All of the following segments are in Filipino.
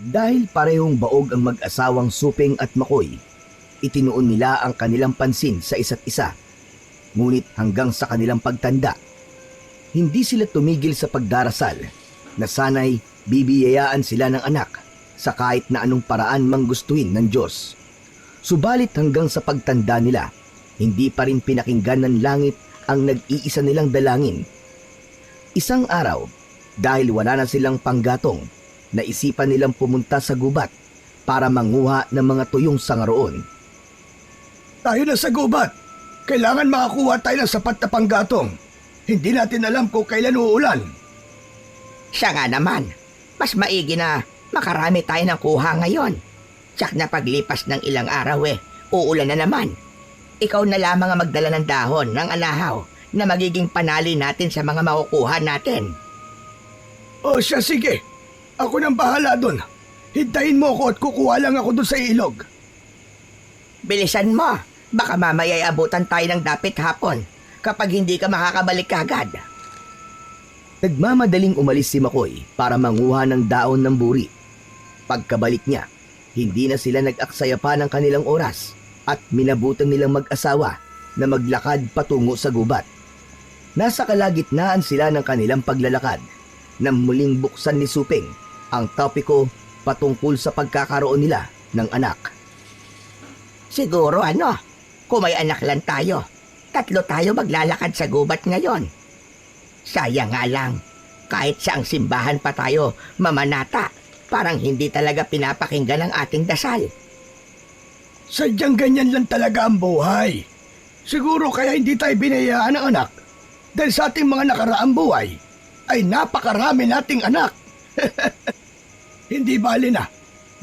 Dahil parehong baog ang mag-asawang Suping at Makoy, itinuon nila ang kanilang pansin sa isa't isa. Ngunit hanggang sa kanilang pagtanda, hindi sila tumigil sa pagdarasal na sana'y bibiyayaan sila ng anak sa kahit na anong paraan mang gustuhin ng Diyos. Subalit hanggang sa pagtanda nila, hindi pa rin pinakinggan ng langit ang nag-iisa nilang dalangin. Isang araw, dahil wala na silang panggatong, naisipan nilang pumunta sa gubat para manguha ng mga tuyong sangaroon. Tayo na sa gubat. Kailangan makakuha tayo ng sapat na panggatong. Hindi natin alam kung kailan uulan. Siya nga naman, mas maigi na makarami tayo ng kuha ngayon. Tsak na paglipas ng ilang araw uulan na naman. Ikaw na lamang ang magdala ng dahon ng alahaw na magiging panali natin sa mga makukuha natin. O siya, sige. Ako nang bahala doon. Hintayin mo ako at kukuha lang ako doon sa ilog. Bilisan mo, baka mamaya ay abutan tayo ng dapit hapon kapag hindi ka makakabalik kagad. Nagmamadaling umalis si Makoy para manguha ng daon ng buri. Pagkabalik niya, hindi na sila nag-aksaya pa ng kanilang oras at minabutan nilang mag-asawa na maglakad patungo sa gubat. Nasa kalagitnaan sila ng kanilang paglalakad nang muling buksan ni Suping ang topiko patungkol sa pagkakaroon nila ng anak. Siguro kung may anak lang tayo, 3 tayo maglalakad sa gubat ngayon. Sayang nga lang, kahit saang simbahan pa tayo mamanata, parang hindi talaga pinapakinggan ang ating dasal. Sadyang ganyan lang talaga ang buhay. Siguro kaya hindi tayo binayaan ng anak dahil sa ating mga nakaraang buhay ay napakarami nating anak. Hindi bali na.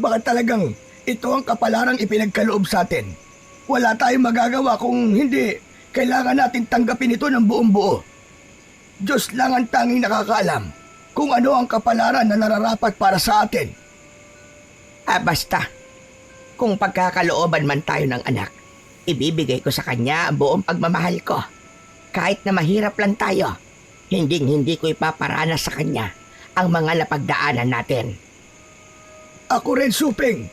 Baka talagang ito ang kapalarang ipinagkaloob sa atin. Wala tayong magagawa kung hindi kailangan natin tanggapin ito ng buong buo. Diyos lang ang tanging nakakaalam kung ano ang kapalaran na nararapat para sa atin. Basta, kung pagkakalooban man tayo ng anak, ibibigay ko sa kanya ang buong pagmamahal ko. Kahit na mahirap lang tayo, hindi ko ipaparanas sa kanya ang mga napagdaanan natin. Ako rin, Suping.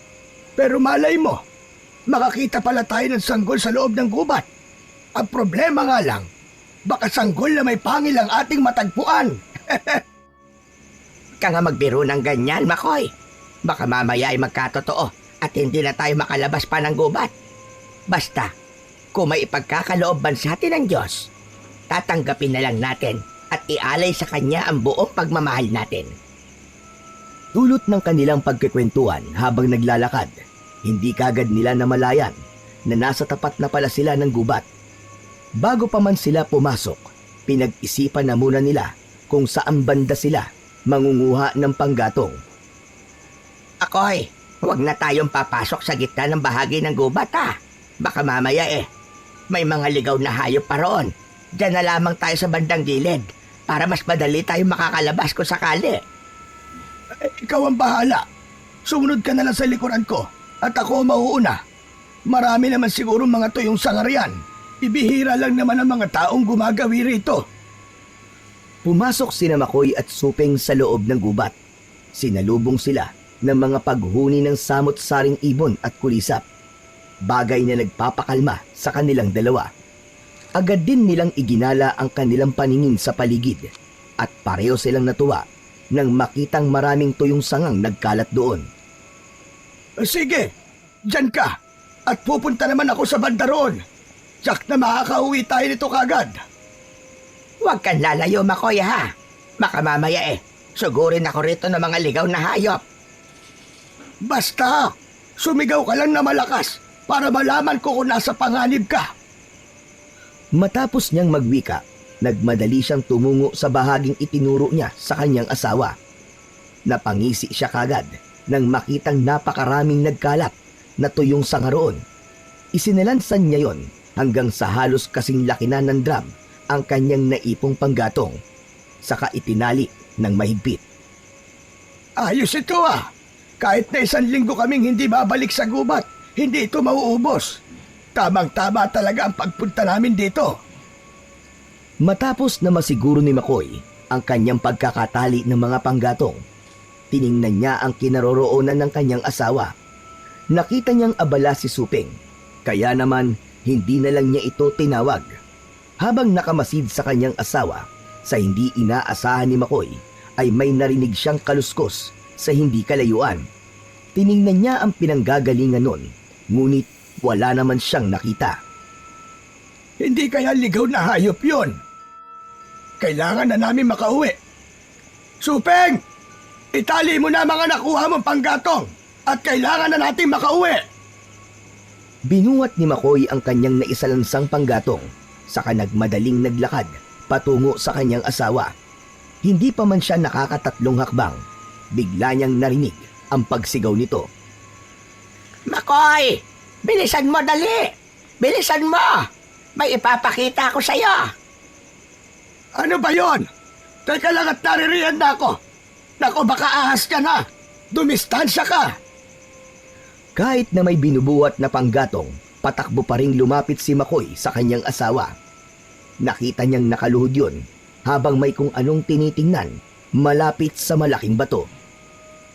Pero malay mo, makakita pala tayo ng sanggol sa loob ng gubat. Ang problema nga lang, baka sanggol na may pangil ang ating matagpuan. Ka nga magbiro ng ganyan, Makoy. Baka mamaya ay magkatotoo at hindi na tayo makalabas pa ng gubat. Basta, kung may ipagkakalooban sa atin ng Diyos, tatanggapin na lang natin at ialay sa Kanya ang buong pagmamahal natin. Dulot ng kanilang pagkikwentuhan habang naglalakad, hindi kagad nila namalayan na nasa tapat na pala sila ng gubat. Bago pa man sila pumasok, pinag-isipan na muna nila kung saan banda sila mangunguha ng panggatong. Akoy, huwag na tayong papasok sa gitna ng bahagi ng gubat Baka mamaya may mga ligaw na hayop pa roon. Diyan na lamang tayo sa bandang gilid para mas madali tayo makakalabas kung sakali. Ikaw ang bahala. Sumunod ka na lang sa likuran ko at ako ang mauuna. Marami naman siguro mga tuyong sangarian. Ibihira lang naman ang mga taong gumagawi rito. Pumasok sina Makoy at Suping sa loob ng gubat. Sinalubong sila ng mga paghuni ng samot-saring ibon at kulisap. Bagay na nagpapakalma sa kanilang dalawa. Agad din nilang iginala ang kanilang paningin sa paligid at pareho silang natuwa nang makitang maraming tuyong sangang nagkalat doon. Sige, dyan ka at pupunta naman ako sa banda roon. Tsak na makakauwi tayo nito kagad. Huwag kang lalayo, Makoy Baka mamaya sugurin ako rito ng mga ligaw na hayop. Basta, sumigaw ka lang na malakas para malaman ko kung nasa panganib ka. Matapos niyang magwika, nagmadali siyang tumungo sa bahaging itinuro niya sa kanyang asawa. Napangisi siya kagad nang makitang napakaraming nagkalat na tuyong sangaroon. Isinilansan niya yon hanggang sa halos kasing laki na ng drum ang kanyang naipong panggatong. Saka itinali ng mahigpit. Ayos ito Kahit na 1 linggo kaming hindi babalik sa gubat, hindi ito mauubos. Tamang-tama talaga ang pagpunta namin dito. Matapos na masiguro ni Makoy ang kanyang pagkakatali ng mga panggatong, Tiningnan niya ang kinaroroonan ng kanyang asawa. Nakita niyang abala si Suping, kaya naman hindi na lang niya ito tinawag. Habang nakamasid sa kanyang asawa, sa hindi inaasahan ni Makoy, ay may narinig siyang kaluskos sa hindi kalayuan. Tiningnan niya ang pinanggagalingan nun, ngunit wala naman siyang nakita. Hindi kaya ligaw na hayop yon? Kailangan na namin makauwi. Supeng! Itali mo na mga nakuha mong panggatong at kailangan na natin makauwi. Binuhat ni Makoy ang kanyang naisalansang panggatong, saka nagmadaling naglakad patungo sa kanyang asawa. Hindi pa man siya nakakatatlong hakbang, bigla niyang narinig ang pagsigaw nito. Makoy! Bilisan mo, dali! Bilisan mo! May ipapakita ko sa'yo! Ano ba yon? Teka lang at naririyan na ako. Nako, baka ahas ka na. Dumistansya ka. Kahit na may binubuhat na panggatong, patakbo pa ring lumapit si Makoy sa kanyang asawa. Nakita niyang nakaluhod yun habang may kung anong tinitingnan malapit sa malaking bato.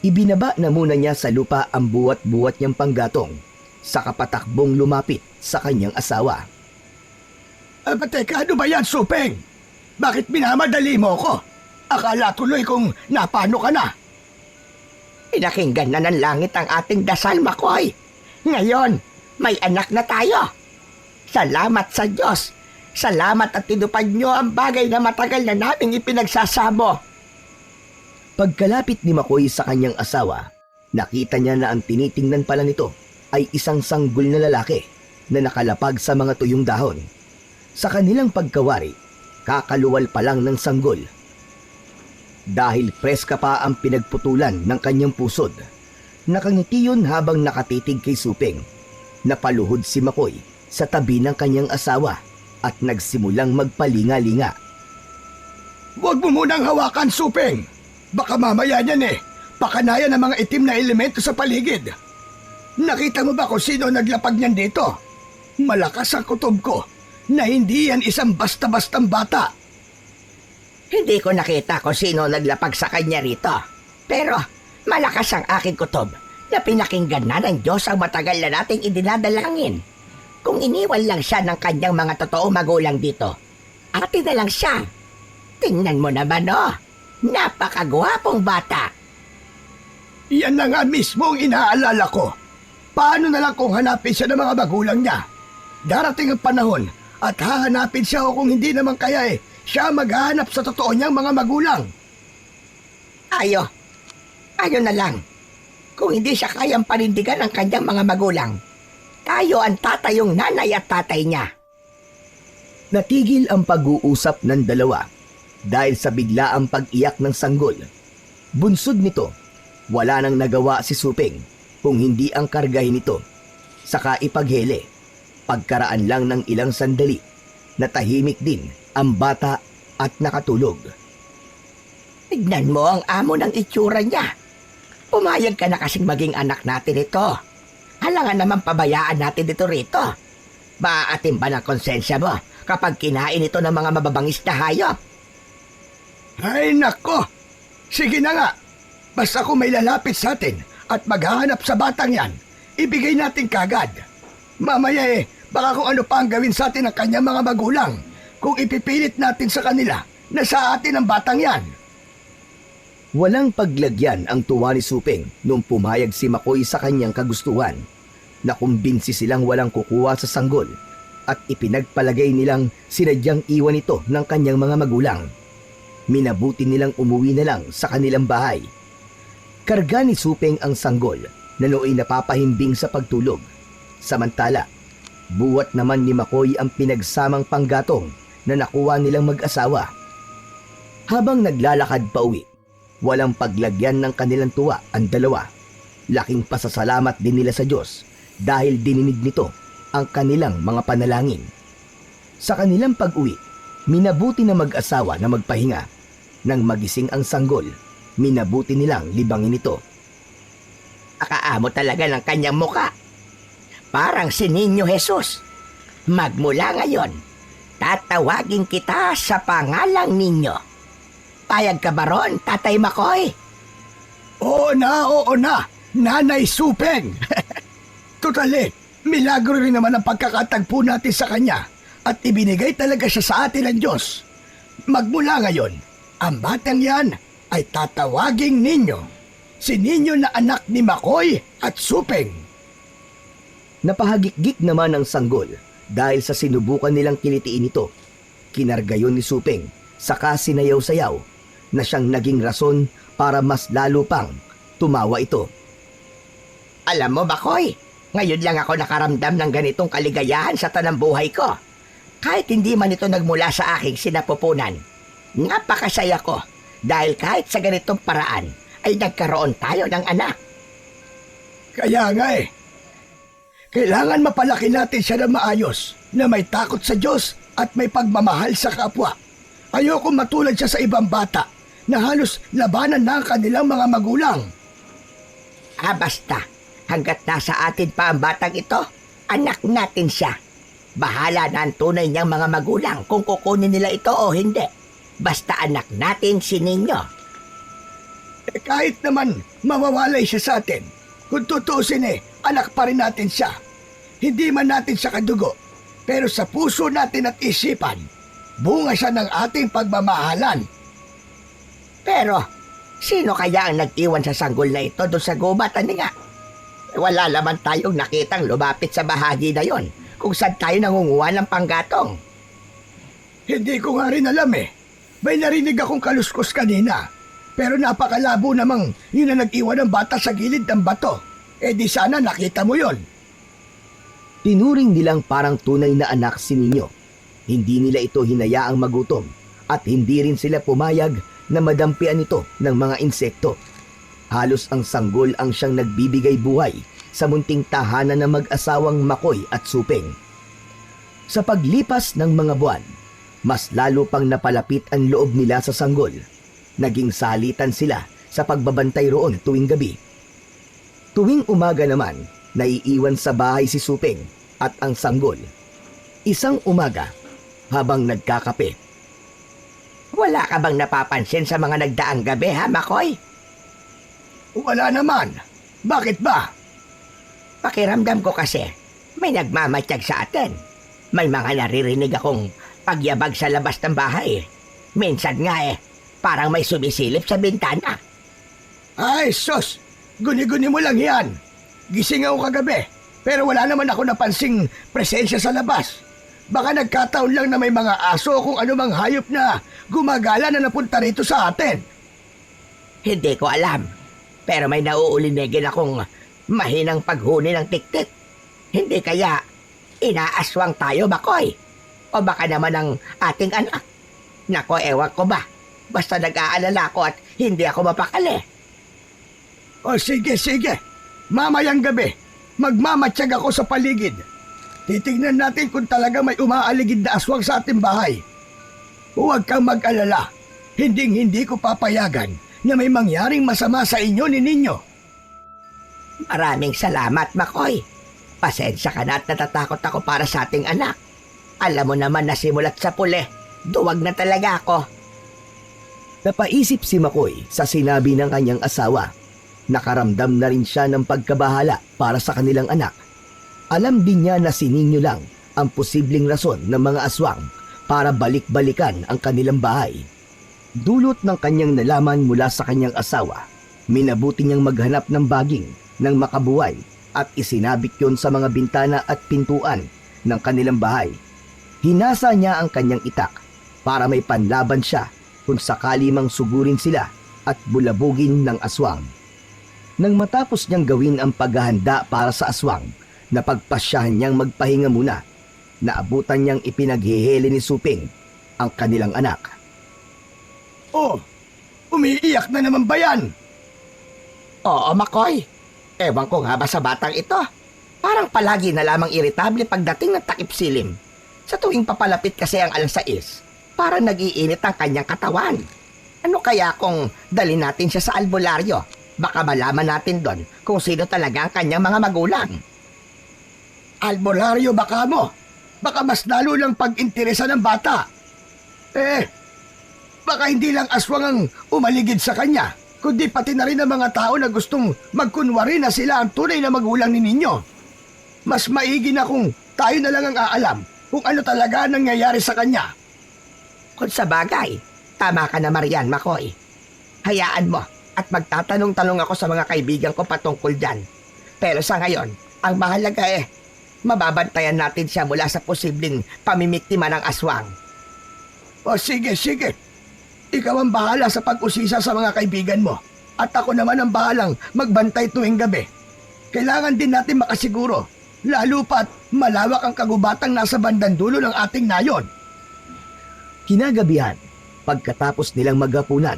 Ibinaba na muna niya sa lupa ang buwat-buwat niyang panggatong, saka patakbong lumapit sa kanyang asawa. Teka, ano ba yan, Supeng? Bakit minamadali mo ko? Akala tuloy kung napano ka na. Pinakinggan na ng langit ang ating dasal, Makoy. Ngayon, may anak na tayo. Salamat sa Diyos. Salamat at tinupad niyo ang bagay na matagal na naming ipinagsasamo. Pagkalapit ni Makoy sa kanyang asawa, nakita niya na ang tinitingnan pala nito ay isang sanggol na lalaki na nakalapag sa mga tuyong dahon. Sa kanilang pagkawari, kakaluwal pa lang ng sanggol. Dahil preska pa ang pinagputulan ng kanyang pusod, nakangiti yun habang nakatitig kay Suping. Napaluhod si Makoy sa tabi ng kanyang asawa at nagsimulang magpalinga-linga. Huwag mo munang hawakan, Suping. Baka mamaya niyan pakanayan ng mga itim na elemento sa paligid. Nakita mo ba kung sino naglapag niyan dito? Malakas ang kutob ko na hindi yan isang basta-bastang bata. Hindi ko nakita kung sino naglapag sa kanya rito. Pero malakas ang aking kutob na pinakinggan na ng Diyos ang matagal na nating idinadalangin. Kung iniwan lang siya ng kanyang mga totoong magulang dito, atin na lang siya. Tingnan mo naman, napakagwapong bata. Yan na nga mismo ang inaalala ko. Paano na lang kung hanapin siya ng mga magulang niya? Darating ang panahon at hahanapin siya o kung hindi naman kaya siya maghahanap sa totoo niyang mga magulang. Ayo na lang. Kung hindi siya kayang panindigan ng kanyang mga magulang, tayo ang tatayong nanay at tatay niya. Natigil ang pag-uusap ng dalawa dahil sa biglaang pag-iyak ng sanggol. Bunsod nito, wala nang nagawa si Suping kung hindi ang kargahin ito. Saka ipaghele, pagkaraan lang ng ilang sandali, natahimik din ang bata at nakatulog. Tignan mo ang amo ng itsura niya. Pumayag ka na kasing maging anak natin ito. Halangan naman pabayaan natin dito rito. Maaatim ba ng konsensya mo kapag kinain ito ng mga mababangis na hayop? Ay nako! Sige na nga! Basta kung may lalapit sa atin at maghahanap sa batang yan, ibigay natin kagad. Mamaya baka kung ano pa ang gawin sa atin ng kanyang mga magulang kung ipipilit natin sa kanila na sa atin ang batang yan. Walang paglagyan ang tuwa ni Suping nung pumayag si Makoy sa kanyang kagustuhan. Nakumbinsi silang walang kukuha sa sanggol at ipinagpalagay nilang sinadyang iwan ito ng kanyang mga magulang. Minabuti nilang umuwi na lang sa kanilang bahay. Karga ni Suping ang sanggol na nooy napapahimbing sa pagtulog. Samantala, buwat naman ni Makoy ang pinagsamang panggatong na nakuha nilang mag-asawa. Habang naglalakad pa uwi, walang paglagyan ng kanilang tuwa ang dalawa. Laking pasasalamat din nila sa Diyos dahil dininig nito ang kanilang mga panalangin. Sa kanilang pag-uwi, minabuti na mag-asawa na magpahinga. Nang magising ang sanggol, minabuti nilang libangin ito. Akaamo talaga ng kanyang muka. Parang si Niño Jesus. Magmula ngayon, tatawagin kita sa pangalang Niño. Payag ka ba ron, Tatay Makoy? Oo na, Nanay Supeng. Tutali, milagro rin naman ang pagkakatagpo natin sa kanya at ibinigay talaga siya sa atin ng Diyos. Magmula ngayon, ang batang yan ay tatawaging Ninyo. Si Ninyo na anak ni Makoy at Supeng. Napahagikgik naman ang sanggol dahil sa sinubukan nilang kilitiin ito. Kinargayon ni Supeng, saka sinayaw-sayaw na siyang naging rason para mas lalo pang tumawa ito. Alam mo, Makoy, ngayon lang ako nakaramdam ng ganitong kaligayahan sa tanang buhay ko. Kahit hindi man ito nagmula sa aking sinapupunan, napakasaya ko dahil kahit sa ganitong paraan ay nagkaroon tayo ng anak. Kaya nga kailangan mapalaki natin siya na maayos, na may takot sa Diyos at may pagmamahal sa kapwa. Ayoko matulad siya sa ibang bata na halos labanan na ang kanilang mga magulang. Basta, hanggat nasa atin pa ang batang ito, anak natin siya. Bahala na ang tunay niyang mga magulang kung kukunin nila ito o hindi. Basta anak natin si Ninyo. Kahit naman mawawalay siya sa atin, kung tutuusin anak pa rin natin siya. Hindi man natin siya kadugo, pero sa puso natin at isipan, bunga siya ng ating pagmamahalan. Pero, sino kaya ang nag-iwan sa sanggol na ito doon sa gubat, nga? Wala naman tayong nakitang lumapit sa bahagi na yon kung saan tayo nangunguha ng panggatong. Hindi ko nga rin alam May narinig akong kaluskos kanina, pero napakalabo namang yun na nag-iwan ng bata sa gilid ng bato. Di sana nakita mo yon. Tinuring nilang parang tunay na anak si Ninyo. Hindi nila ito hinayaang magutom at hindi rin sila pumayag na madampian ito ng mga insekto. Halos ang sanggol ang siyang nagbibigay buhay sa munting tahanan ng mag-asawang Makoy at Supeng. Sa paglipas ng mga buwan, mas lalo pang napalapit ang loob nila sa sanggol. Naging salitan sila sa pagbabantay roon tuwing gabi. Tuwing umaga naman, naiiwan sa bahay si Supeng at ang sanggol. Isang umaga, habang nagkakape. Wala ka bang napapansin sa mga nagdaang gabi, ha, Makoy? Wala naman. Bakit ba? Pakiramdam ko kasi, may nagmamatsyag sa atin. May mga naririnig akong pagyabag sa labas ng bahay. Minsan nga parang may sumisilip sa bintana. Ay, sus! Guni-guni mo lang yan. Gising ako kagabi, pero wala naman ako napansing presensya sa labas. Baka nagkataon lang na may mga aso o kung anumang hayop na gumagala na napunta rito sa atin. Hindi ko alam, pero may nauulinigin akong mahinang paghuni ng tiktik. Hindi kaya inaaswang tayo, Makoy? O baka naman ang ating anak? Nako, ewan ko ba? Basta nag-aalala ko at hindi ako mapakali. O sige. Mamayang gabi, magmamatsyag ako sa paligid. Titignan natin kung talaga may umaaligid na aswang sa ating bahay. Huwag kang mag-alala. Hindi ko papayagan na may mangyaring masama sa inyo ni Ninyo. Maraming salamat, Makoy. Pasensya ka na at natatakot ako para sa ating anak. Alam mo naman na simulat sa puli, duwag na talaga ako. Napaisip si Makoy sa sinabi ng kanyang asawa. Nakaramdam na rin siya ng pagkabahala para sa kanilang anak. Alam din niya na si Ninyo lang ang posibleng rason ng mga aswang para balik-balikan ang kanilang bahay. Dulot ng kanyang nalaman mula sa kanyang asawa, minabuti niyang maghanap ng baging ng makabuhay at isinabit yon sa mga bintana at pintuan ng kanilang bahay. Hinasa niya ang kanyang itak para may panlaban siya kung sakali mang sugurin sila at bulabugin ng aswang. Nang matapos niyang gawin ang paghahanda para sa aswang, napagpasyahan niyang magpahinga muna. Naabutan niyang ipinaghihili ni Supeng ang kanilang anak. Oh, umiiyak na naman ba yan? Oo, Makoy. Ewan ko nga ba sa batang ito? Parang palagi na lamang iritable pagdating ng takip silim. Sa tuwing papalapit kasi ang alas 6, parang nag-iinit ang kanyang katawan. Ano kaya kung dalhin natin siya sa albularyo? Baka malaman natin doon kung sino talaga ang kanyang mga magulang. Albularyo baka mo? Baka mas lalo lang pag-interesa ng bata. Baka hindi lang aswang ang umaligid sa kanya. kundi pati na rin ang mga tao na gustong magkunwari na sila ang tunay na magulang ni ninyo. Mas maigi na kung tayo na lang ang aalam kung ano talaga ang nangyayari sa kanya. Kung sa bagay, tama ka na Marian, Makoy. Hayaan mo at magtatanong-tanong ako sa mga kaibigan ko patungkol dyan. Pero sa ngayon, ang mahalaga mababantayan natin siya mula sa posibleng pamimiktima ng aswang. O sige, sige. Ikaw ang bahala sa pag-usisa sa mga kaibigan mo. At ako naman ang bahalang magbantay tuwing gabi. Kailangan din natin makasiguro, lalo pat malawak ang kagubatang nasa bandang dulo ng ating nayon. Kinagabihan, pagkatapos nilang maghapunan,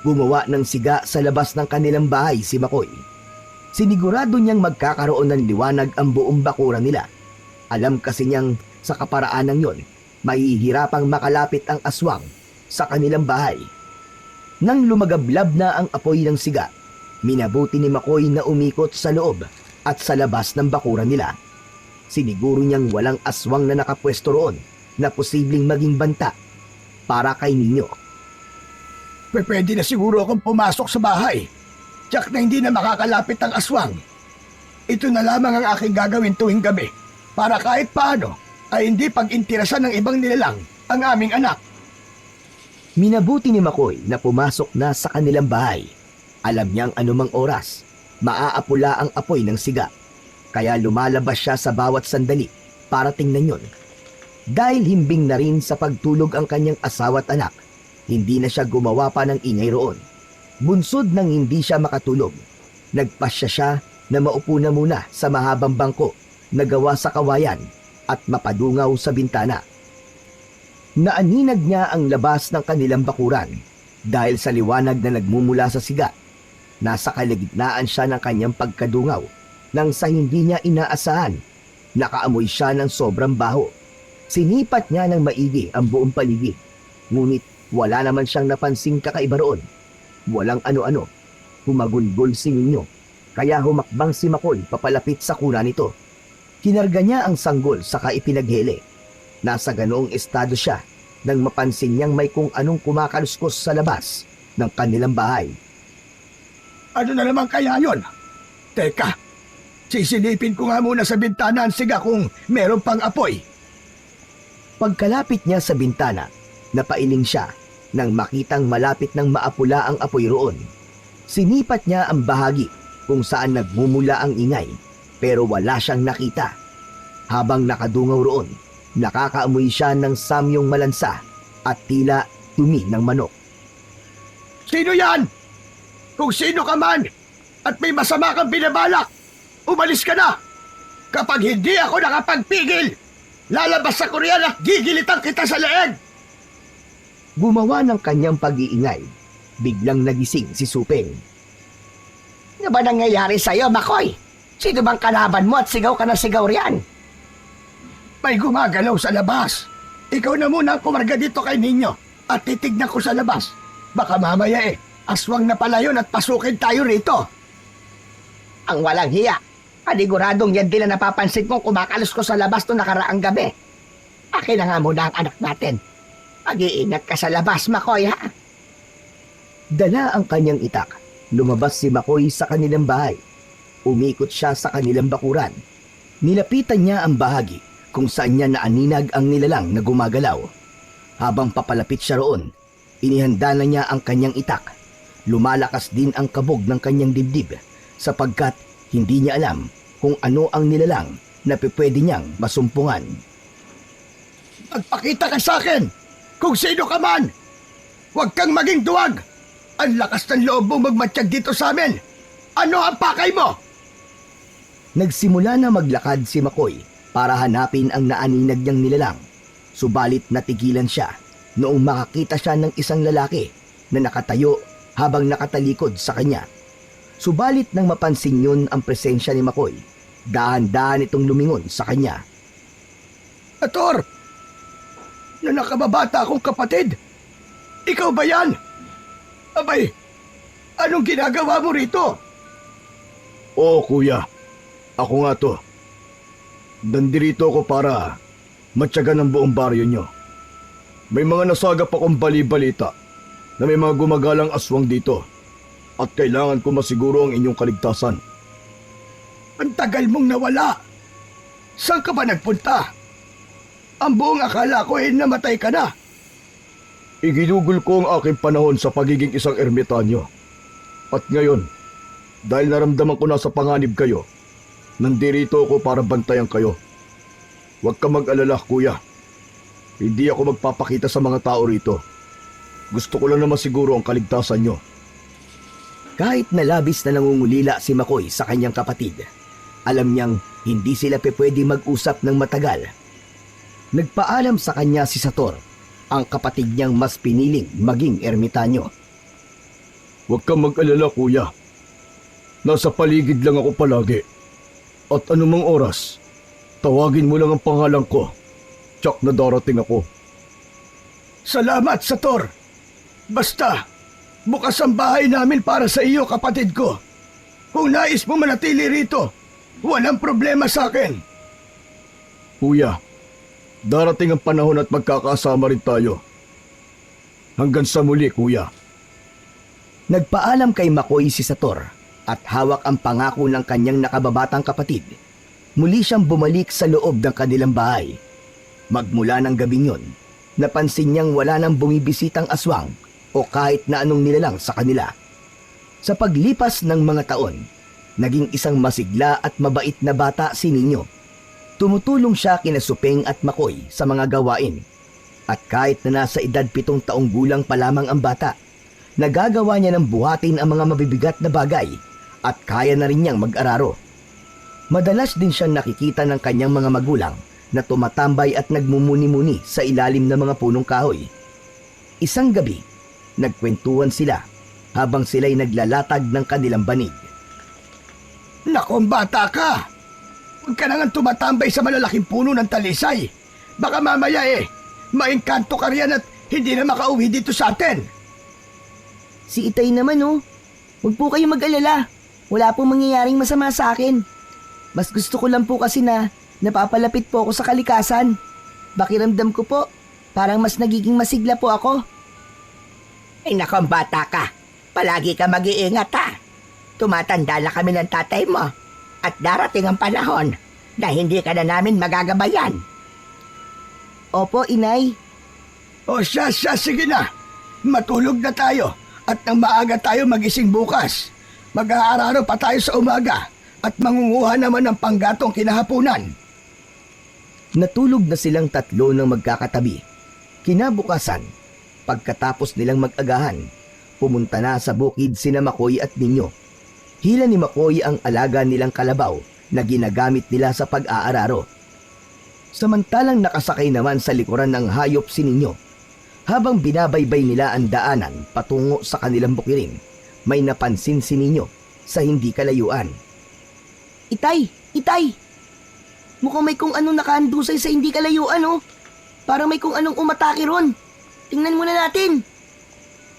gumawa ng siga sa labas ng kanilang bahay si Makoy. Sinigurado niyang magkakaroon ng liwanag ang buong bakuran nila. Alam kasi niyang sa kaparaanang yon, mahihirapang makalapit ang aswang sa kanilang bahay. Nang lumagablab na ang apoy ng siga, minabuti ni Makoy na umikot sa loob at sa labas ng bakuran nila. Siniguro niyang walang aswang na nakapwesto roon na posibleng maging banta para kay Ninyo. Pwede na siguro akong pumasok sa bahay. Tiyak na hindi na makakalapit ang aswang. Ito na lamang ang aking gagawin tuwing gabi para kahit paano ay hindi pag-intirasan ng ibang nilalang ang aming anak. Minabuti ni Makoy na pumasok na sa kanilang bahay. Alam niyang anumang oras, maaapula ang apoy ng siga. Kaya lumalabas siya sa bawat sandali para tingnan yon. Dahil himbing na rin sa pagtulog ang kanyang asawa at anak, hindi na siya gumawa pa ng ingay roon. Bunsod nang hindi siya makatulog, nagpasya siya na maupo na muna sa mahabang bangko na gawa sa kawayan at mapadungaw sa bintana. Naaninag niya ang labas ng kanilang bakuran dahil sa liwanag na nagmumula sa siga. Nasa kalagitnaan siya ng kanyang pagkadungaw nang sa hindi niya inaasahan, nakaamoy siya ng sobrang baho. Sinipat niya ng maigi ang buong paligid, ngunit wala naman siyang napansing kakaiba roon. Walang ano-ano, humagulgol si Ninyo, kaya humakbang si Makoy papalapit sa kuna nito. Kinarga niya ang sanggol saka ipinaghele. Nasa ganoong estado siya nang mapansin niyang may kung anong kumakaluskos sa labas ng kanilang bahay. Ano na naman kaya yon? Teka, sisilipin ko nga muna sa bintana ang siga kung meron pang apoy. Pagkalapit niya sa bintana, napailing siya nang makitang malapit ng maapula ang apoy roon. Sinipat niya ang bahagi kung saan nagmumula ang ingay, pero wala siyang nakita. Habang nakadungaw roon, nakakaamoy siya ng samyong malansa at tila dumi ng manok. Sino yan? Kung sino ka man at may masama kang binabalak, umalis ka na! Kapag hindi ako nakapagpigil, lalabas sa Korean at gigilitan kita sa leeg! Gumawa ng kanyang pag-iingay. Biglang nagising si Supeng. Ano ba nangyayari sa'yo, Makoy? Sino bang kalaban mo at sigaw ka na sigaw riyan? May gumagalaw sa labas. Ikaw na muna ang kumarga dito kay Ninyo at titignan ko sa labas. Baka mamaya aswang na pala yun at pasukin tayo rito. Ang walang hiya. Paniguradong yan din na napapansin kong kumakalos ko sa labas noong nakaraang gabi. Akin na nga muna ang anak natin. Mag-iingat ka sa labas, Makoy, ha? Dala ang kanyang itak. Lumabas si Makoy sa kanilang bahay. Umikot siya sa kanilang bakuran. Nilapitan niya ang bahagi kung saan niya naaninag ang nilalang na gumagalaw. Habang papalapit siya roon, inihanda na niya ang kanyang itak. Lumalakas din ang kabog ng kanyang dibdib sapagkat hindi niya alam kung ano ang nilalang na pwede niyang masumpungan. Magpakita ka sa akin! Kung sino ka man! Huwag kang maging duwag! Ang lakas ng loob mo magmatsyag dito sa amin! Ano ang pakay mo? Nagsimula na maglakad si Makoy para hanapin ang naaninag niyang nilalang. Subalit natigilan siya noong makakita siya ng isang lalaki na nakatayo habang nakatalikod sa kanya. Subalit nang mapansin yun ang presensya ni Makoy, dahan-dahan itong lumingon sa kanya. Ator! Na nakababata akong kapatid! Ikaw ba yan? Abay, anong ginagawa mo rito? Oo, kuya. Ako nga to. Nandirito ako para matyagan ang buong baryo nyo. May mga nasagap akong bali-balita na may mga gumagalang aswang dito. at kailangan ko masiguro ang inyong kaligtasan. Ang tagal mong nawala. Saan ka ba nagpunta? Ang buong akala ko ay namatay ka na. Iginugol ko ang aking panahon sa pagiging isang ermitanyo. At ngayon, dahil naramdaman ko na sa panganib kayo, nandirito ako para bantayan kayo. Huwag ka mag-alala, kuya. Hindi ako magpapakita sa mga tao rito. Gusto ko lang na masiguro ang kaligtasan nyo. Kahit na labis na nangungulila si Makoy sa kanyang kapatid, alam niyang hindi sila pwede mag-usap ng matagal. Nagpaalam sa kanya si Sator, ang kapatid niyang mas piniling maging ermitanyo. Huwag kang mag-alala, kuya. Nasa paligid lang ako palagi. At anumang oras, tawagin mo lang ang pangalan ko. Tsak na darating ako. Salamat, Sator. Basta, bukas ang bahay namin para sa iyo, kapatid ko. Kung nais mo manatili rito, walang problema sa akin. Kuya, darating ang panahon at magkakasama rin tayo. Hanggang sa muli, kuya. Nagpaalam kay Makoy si Sator at hawak ang pangako ng kanyang nakababatang kapatid. Muli siyang bumalik sa loob ng kanilang bahay. Magmula ng gabing yon, napansin niyang wala nang bumibisitang aswang o kahit na anong nilalang sa kanila. Sa paglipas ng mga taon, naging isang masigla at mabait na bata si Ninyo. Tumutulong siya kina Supeng at Makoy sa mga gawain. At kahit na nasa edad 7 taong gulang pa lamang ang bata, nagagawa niya ng buhatin ang mga mabibigat na bagay at kaya na rin niyang mag-araro. Madalas din siyang nakikita ng kanyang mga magulang na tumatambay at nagmumuni-muni sa ilalim ng mga punong kahoy. Isang gabi, nagkwentuhan sila habang sila'y naglalatag ng kanilang banig. Nakong bata ka! Huwag ka na nga tumatambay sa malalaking puno ng talisay. Baka mamaya maengkanto ka riyan at hindi na makauwi dito sa atin. Si Itay naman huwag po kayo mag-alala. Wala pong mangyayaring masama sa akin. Mas gusto ko lang po kasi na napapalapit po ako sa kalikasan. Pakiramdam ko po, parang mas nagiging masigla po ako. Ay nakong bata ka, palagi ka mag-iingat ha. Tumatanda na kami ng tatay mo at darating ang panahon na hindi ka na namin magagabayan. Opo, Inay. O siya, sige na. Matulog na tayo at nang maaga tayo magising bukas. Mag-aararo pa tayo sa umaga at mangunguha naman ng panggatong kinahapunan. Natulog na silang tatlo ng magkakatabi. Kinabukasan, pagkatapos nilang mag-agahan, pumunta na sa bukid sina Makoy at Ninyo. Hila ni Makoy ang alaga nilang kalabaw na ginagamit nila sa pag-aararo. Samantalang nakasakay naman sa likuran ng hayop si Ninyo. Habang binabaybay nila ang daanan patungo sa kanilang bukirin, may napansin si Ninyo sa hindi kalayuan. Itay! Mukhang may kung anong nakahandusay sa hindi kalayuan Parang may kung anong umatake ron. Tingnan muna natin.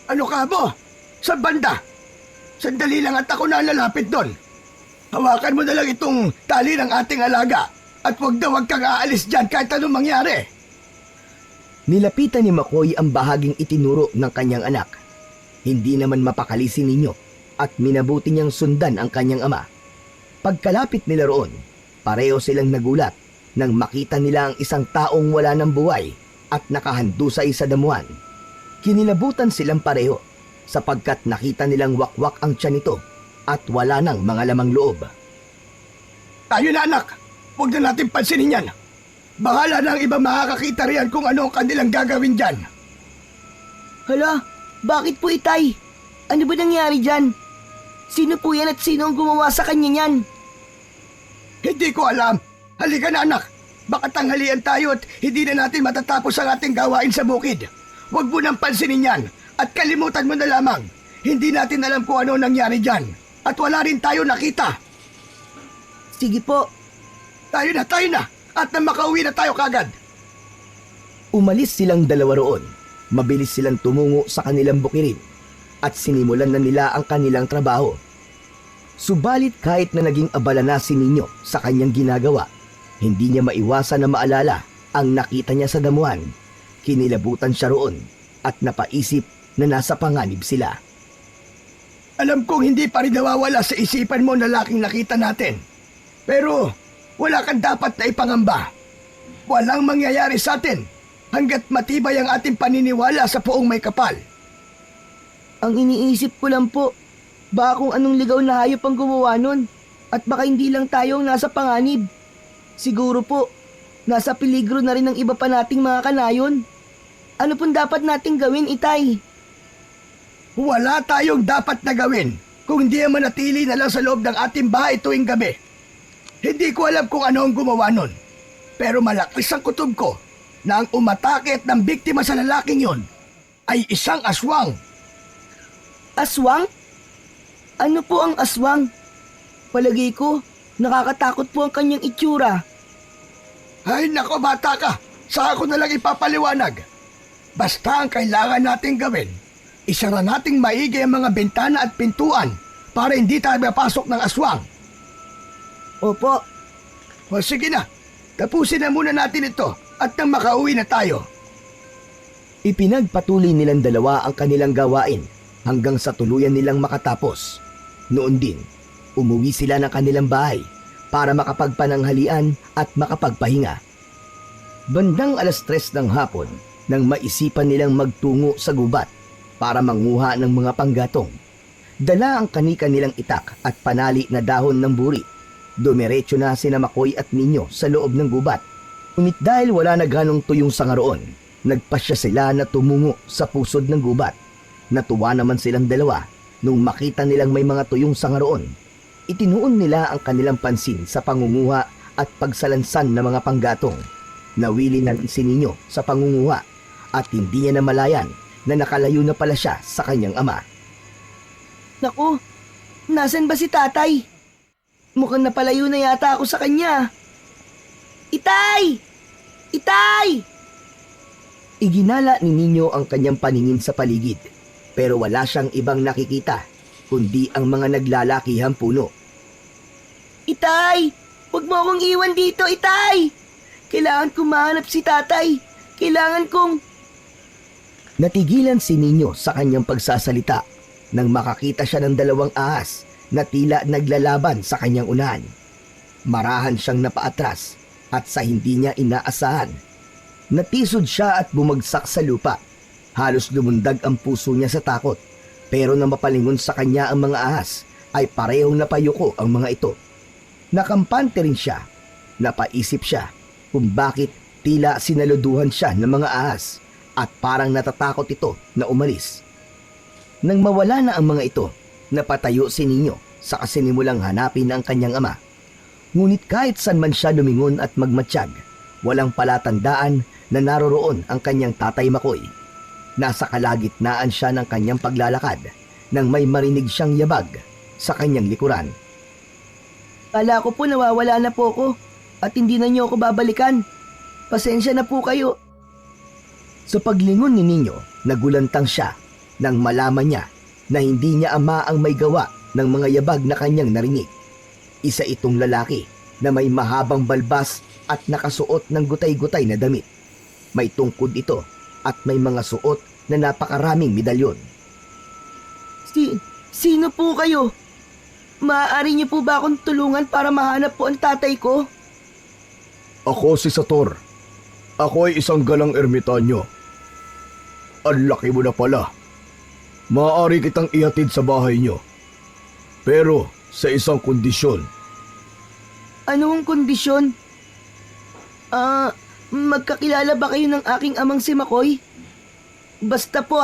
Ano ka mo? Sa banda? Sandali lang at ako na lalapit doon. Hawakan mo na lang itong tali ng ating alaga at huwag kang aalis dyan kahit anong mangyari. Nilapitan ni Makoy ang bahaging itinuro ng kanyang anak. Hindi naman mapakali si Ninyo at minabuti niyang sundan ang kanyang ama. Pagkalapit nila roon, pareho silang nagulat nang makita nila ang isang taong wala ng buhay at nakahandusay sa damuhan. Kinilabutan silang pareho sapagkat nakita nilang wakwak ang tiyan nito at wala nang mga lamang loob. Tayo na anak, huwag na natin pansinin yan. Bahala na ang iba makakakita riyan kung ano ang kanilang gagawin dyan. Hala, bakit po Itay? Ano ba nangyari dyan? Sino po yan at sino ang gumawa sa kanya niyan? Hindi ko alam. Halika na anak. Baka tanghalian tayo at hindi na natin matatapos ang ating gawain sa bukid. Huwag mo nang pansinin yan at kalimutan mo na lamang. Hindi natin alam kung ano nangyari dyan at wala rin tayo nakita. Sige po. Tayo na at nang makauwi na tayo kagad. Umalis silang dalawa roon. Mabilis silang tumungo sa kanilang bukirin at sinimulan na nila ang kanilang trabaho. Subalit kahit na naging abala na si Ninyo sa kanyang ginagawa, hindi niya maiwasan na maalala ang nakita niya sa damuhan. Kinilabutan siya roon at napaisip na nasa panganib sila. Alam kong hindi pa rin nawawala sa isipan mo na laking nakita natin. Pero wala kang dapat na ipangamba. Walang mangyayari sa atin hanggat matibay ang ating paniniwala sa Poong May Kapal. Ang iniisip ko lang po, baka kung anong ligaw na hayop ang gumawa nun at baka hindi lang tayong nasa panganib. Siguro po, nasa peligro na rin ng iba pa nating mga kanayon. Ano pong dapat nating gawin, Itay? Wala tayong dapat na gawin kung hindi manatili na lang sa loob ng ating bahay tuwing gabi. Hindi ko alam kung ano ang gumawa nun. Pero malakas ang kutob ko na ang umatakit ng biktima sa lalaking yon ay isang aswang. Aswang? Ano po ang aswang? Palagay ko, nakakatakot po ang kanyang itsura. Ay nako bata ka, saka ko na lang ipapaliwanag. Basta ang kailangan nating gawin, isara nating maigi ang mga bintana at pintuan para hindi tayo mapasok ng aswang. Opo, O sige na, tapusin na muna natin ito at nang makauwi na tayo. Ipinagpatuloy nilang dalawa ang kanilang gawain hanggang sa tuluyan nilang makatapos. Noon din, umuwi sila ng kanilang bahay para makapagpananghalian at makapagpahinga. Bandang 3:00 ng hapon nang maisipan nilang magtungo sa gubat para manguha ng mga panggatong. Dala ang kani-kanilang itak at panali na dahon ng buri. Dumiretso na sina Makoy at Ninyo sa loob ng gubat. Ngunit dahil wala na ganong tuyong sanga roon, nagpasya sila na tumungo sa pusod ng gubat. Natuwa naman silang dalawa nung makita nilang may mga tuyong sanga roon. Itinuon nila ang kanilang pansin sa pangunguha at pagsalansan ng mga panggatong. Nawili na si Ninyo sa pangunguha at hindi niya namalayan na nakalayo na pala siya sa kanyang ama. naku, nasan ba si tatay? Mukhang napalayo na yata ako sa kanya. Itay! Itay! Iginala ni Ninyo ang kanyang paningin sa paligid, pero wala siyang ibang nakikita kundi ang mga naglalakihang puno. Itay! Huwag mo akong iwan dito, Itay! Kailangan kong mahanap si tatay. Kailangan kong... Natigilan si Ninyo sa kanyang pagsasalita nang makakita siya ng 2 ahas na tila naglalaban sa kanyang unahan. Marahan siyang napaatras at sa hindi niya inaasahan. Natisod siya at bumagsak sa lupa. Halos lumundag ang puso niya sa takot. Pero nang mapalingon sa kanya ang mga ahas, ay parehong napayuko ang mga ito. Nakampante rin siya. Napaisip siya kung bakit tila sinaluduhan siya ng mga ahas at parang natatakot ito na umalis. Nang mawala na ang mga ito, napatayo si Ninyo sa kasinimulang hanapin ang kanyang ama. Ngunit kahit saan man siya lumingon at magmatsyag, walang palatandaan na naroroon ang kanyang tatay Makoy. Nasa kalagitnaan siya ng kanyang paglalakad nang may marinig siyang yabag sa kanyang likuran. Kala ko po nawawala na po ako at hindi na niyo ako babalikan. Pasensya na po kayo. Sa paglingon ni Ninyo, nagulantang siya nang malaman niya na hindi niya ama ang may gawa ng mga yabag na kanyang narinig. Isa itong lalaki na may mahabang balbas at nakasuot ng gutay-gutay na damit. May tungkod ito at may mga suot na napakaraming medalyon. Sino po kayo? Maaari niyo po ba akong tulungan para mahanap po ang tatay ko? Ako si Sator. Ako ay isang galang ermitanyo. Ang laki mo na pala. Maaari kitang ihatid sa bahay niyo. Pero sa isang kondisyon. Ano ang kondisyon? Magkakilala ba kayo ng aking amang si Makoy? Basta po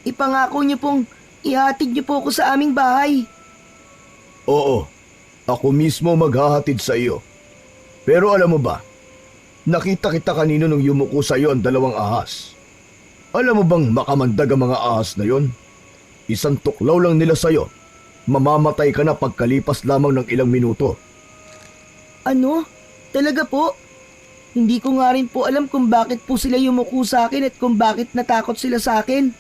ipangako niyo pong ihatid niyo po ako sa aming bahay. Oo, ako mismo maghahatid sa iyo. Pero alam mo ba, nakita kita kanino nung yumuko sa iyo ang 2 ahas. Alam mo bang makamandag ang mga ahas na yon? Isang tuklaw lang nila sa iyo. Mamamatay ka na pagkalipas lamang ng ilang minuto. Ano? Talaga po? Hindi ko nga rin po alam kung bakit po sila yumuko sa akin at kung bakit natakot sila sa akin.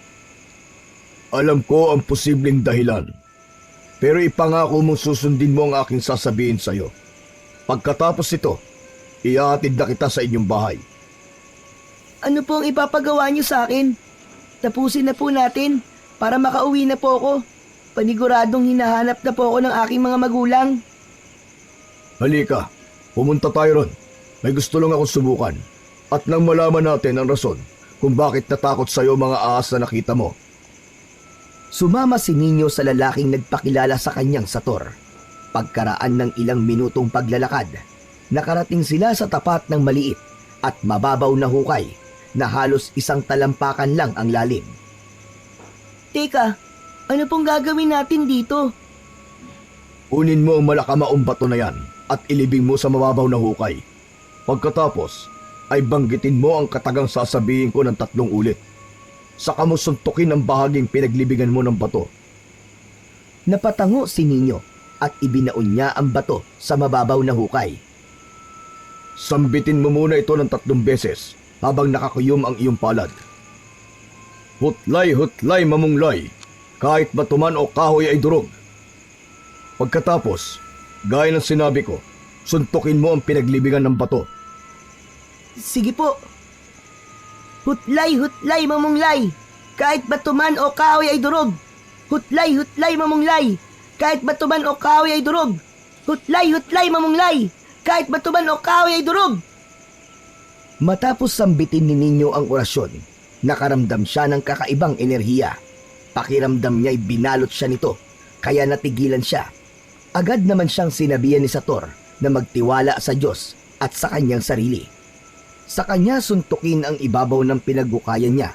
Alam ko ang posibleng dahilan. Pero ipangako mong susundin mo ang aking sasabihin sa iyo. Pagkatapos ito, ihahatid na kita sa inyong bahay. Ano po ang ipapagawa niyo sa akin? Tapusin na po natin para makauwi na po ako. Paniguradong hinahanap na po ako ng aking mga magulang. Halika, pumunta tayo ron. May gusto lang akong subukan. At nang malaman natin ang rason kung bakit natakot sa'yo mga ahas na nakita mo. Sumama si Nino sa lalaking nagpakilala sa kanyang sator. Pagkaraan ng ilang minutong paglalakad, nakarating sila sa tapat ng maliit at mababaw na hukay na halos isang talampakan lang ang lalim. Teka, ano pong gagawin natin dito? Unin mo ang malakamaong bato na yan at ilibing mo sa mababaw na hukay. Pagkatapos, ay banggitin mo ang katagang sasabihin ko ng 3 ulit. Saka mo suntukin ang bahaging pinaglibigan mo ng bato. Napatango si Nino at ibinaon niya ang bato sa mababaw na hukay. Sambitin mo muna ito ng 3 beses habang nakakuyom ang iyong palad. Hutlay, hutlay, mamunglay, kahit batuman o kahoy ay durog. Pagkatapos, gaya ng sinabi ko, suntukin mo ang pinaglibigan ng bato. Sige po. Hutlay, hutlay, mamunglay. Kahit batuman o kahoy ay durog. Hutlay, hutlay, mamunglay. Kahit batuman o kahoy ay durog. Hutlay, hutlay, mamunglay. Kahit batuman o kahoy ay durog. Matapos sambitin ni Nino ang orasyon, nakaramdam siya ng kakaibang enerhiya. Pakiramdam niya'y binalot siya nito, kaya natigilan siya. Agad naman siyang sinabihan ni Sator na magtiwala sa Diyos at sa kanyang sarili. Sa kanya suntukin ang ibabaw ng pinagbukayan niya.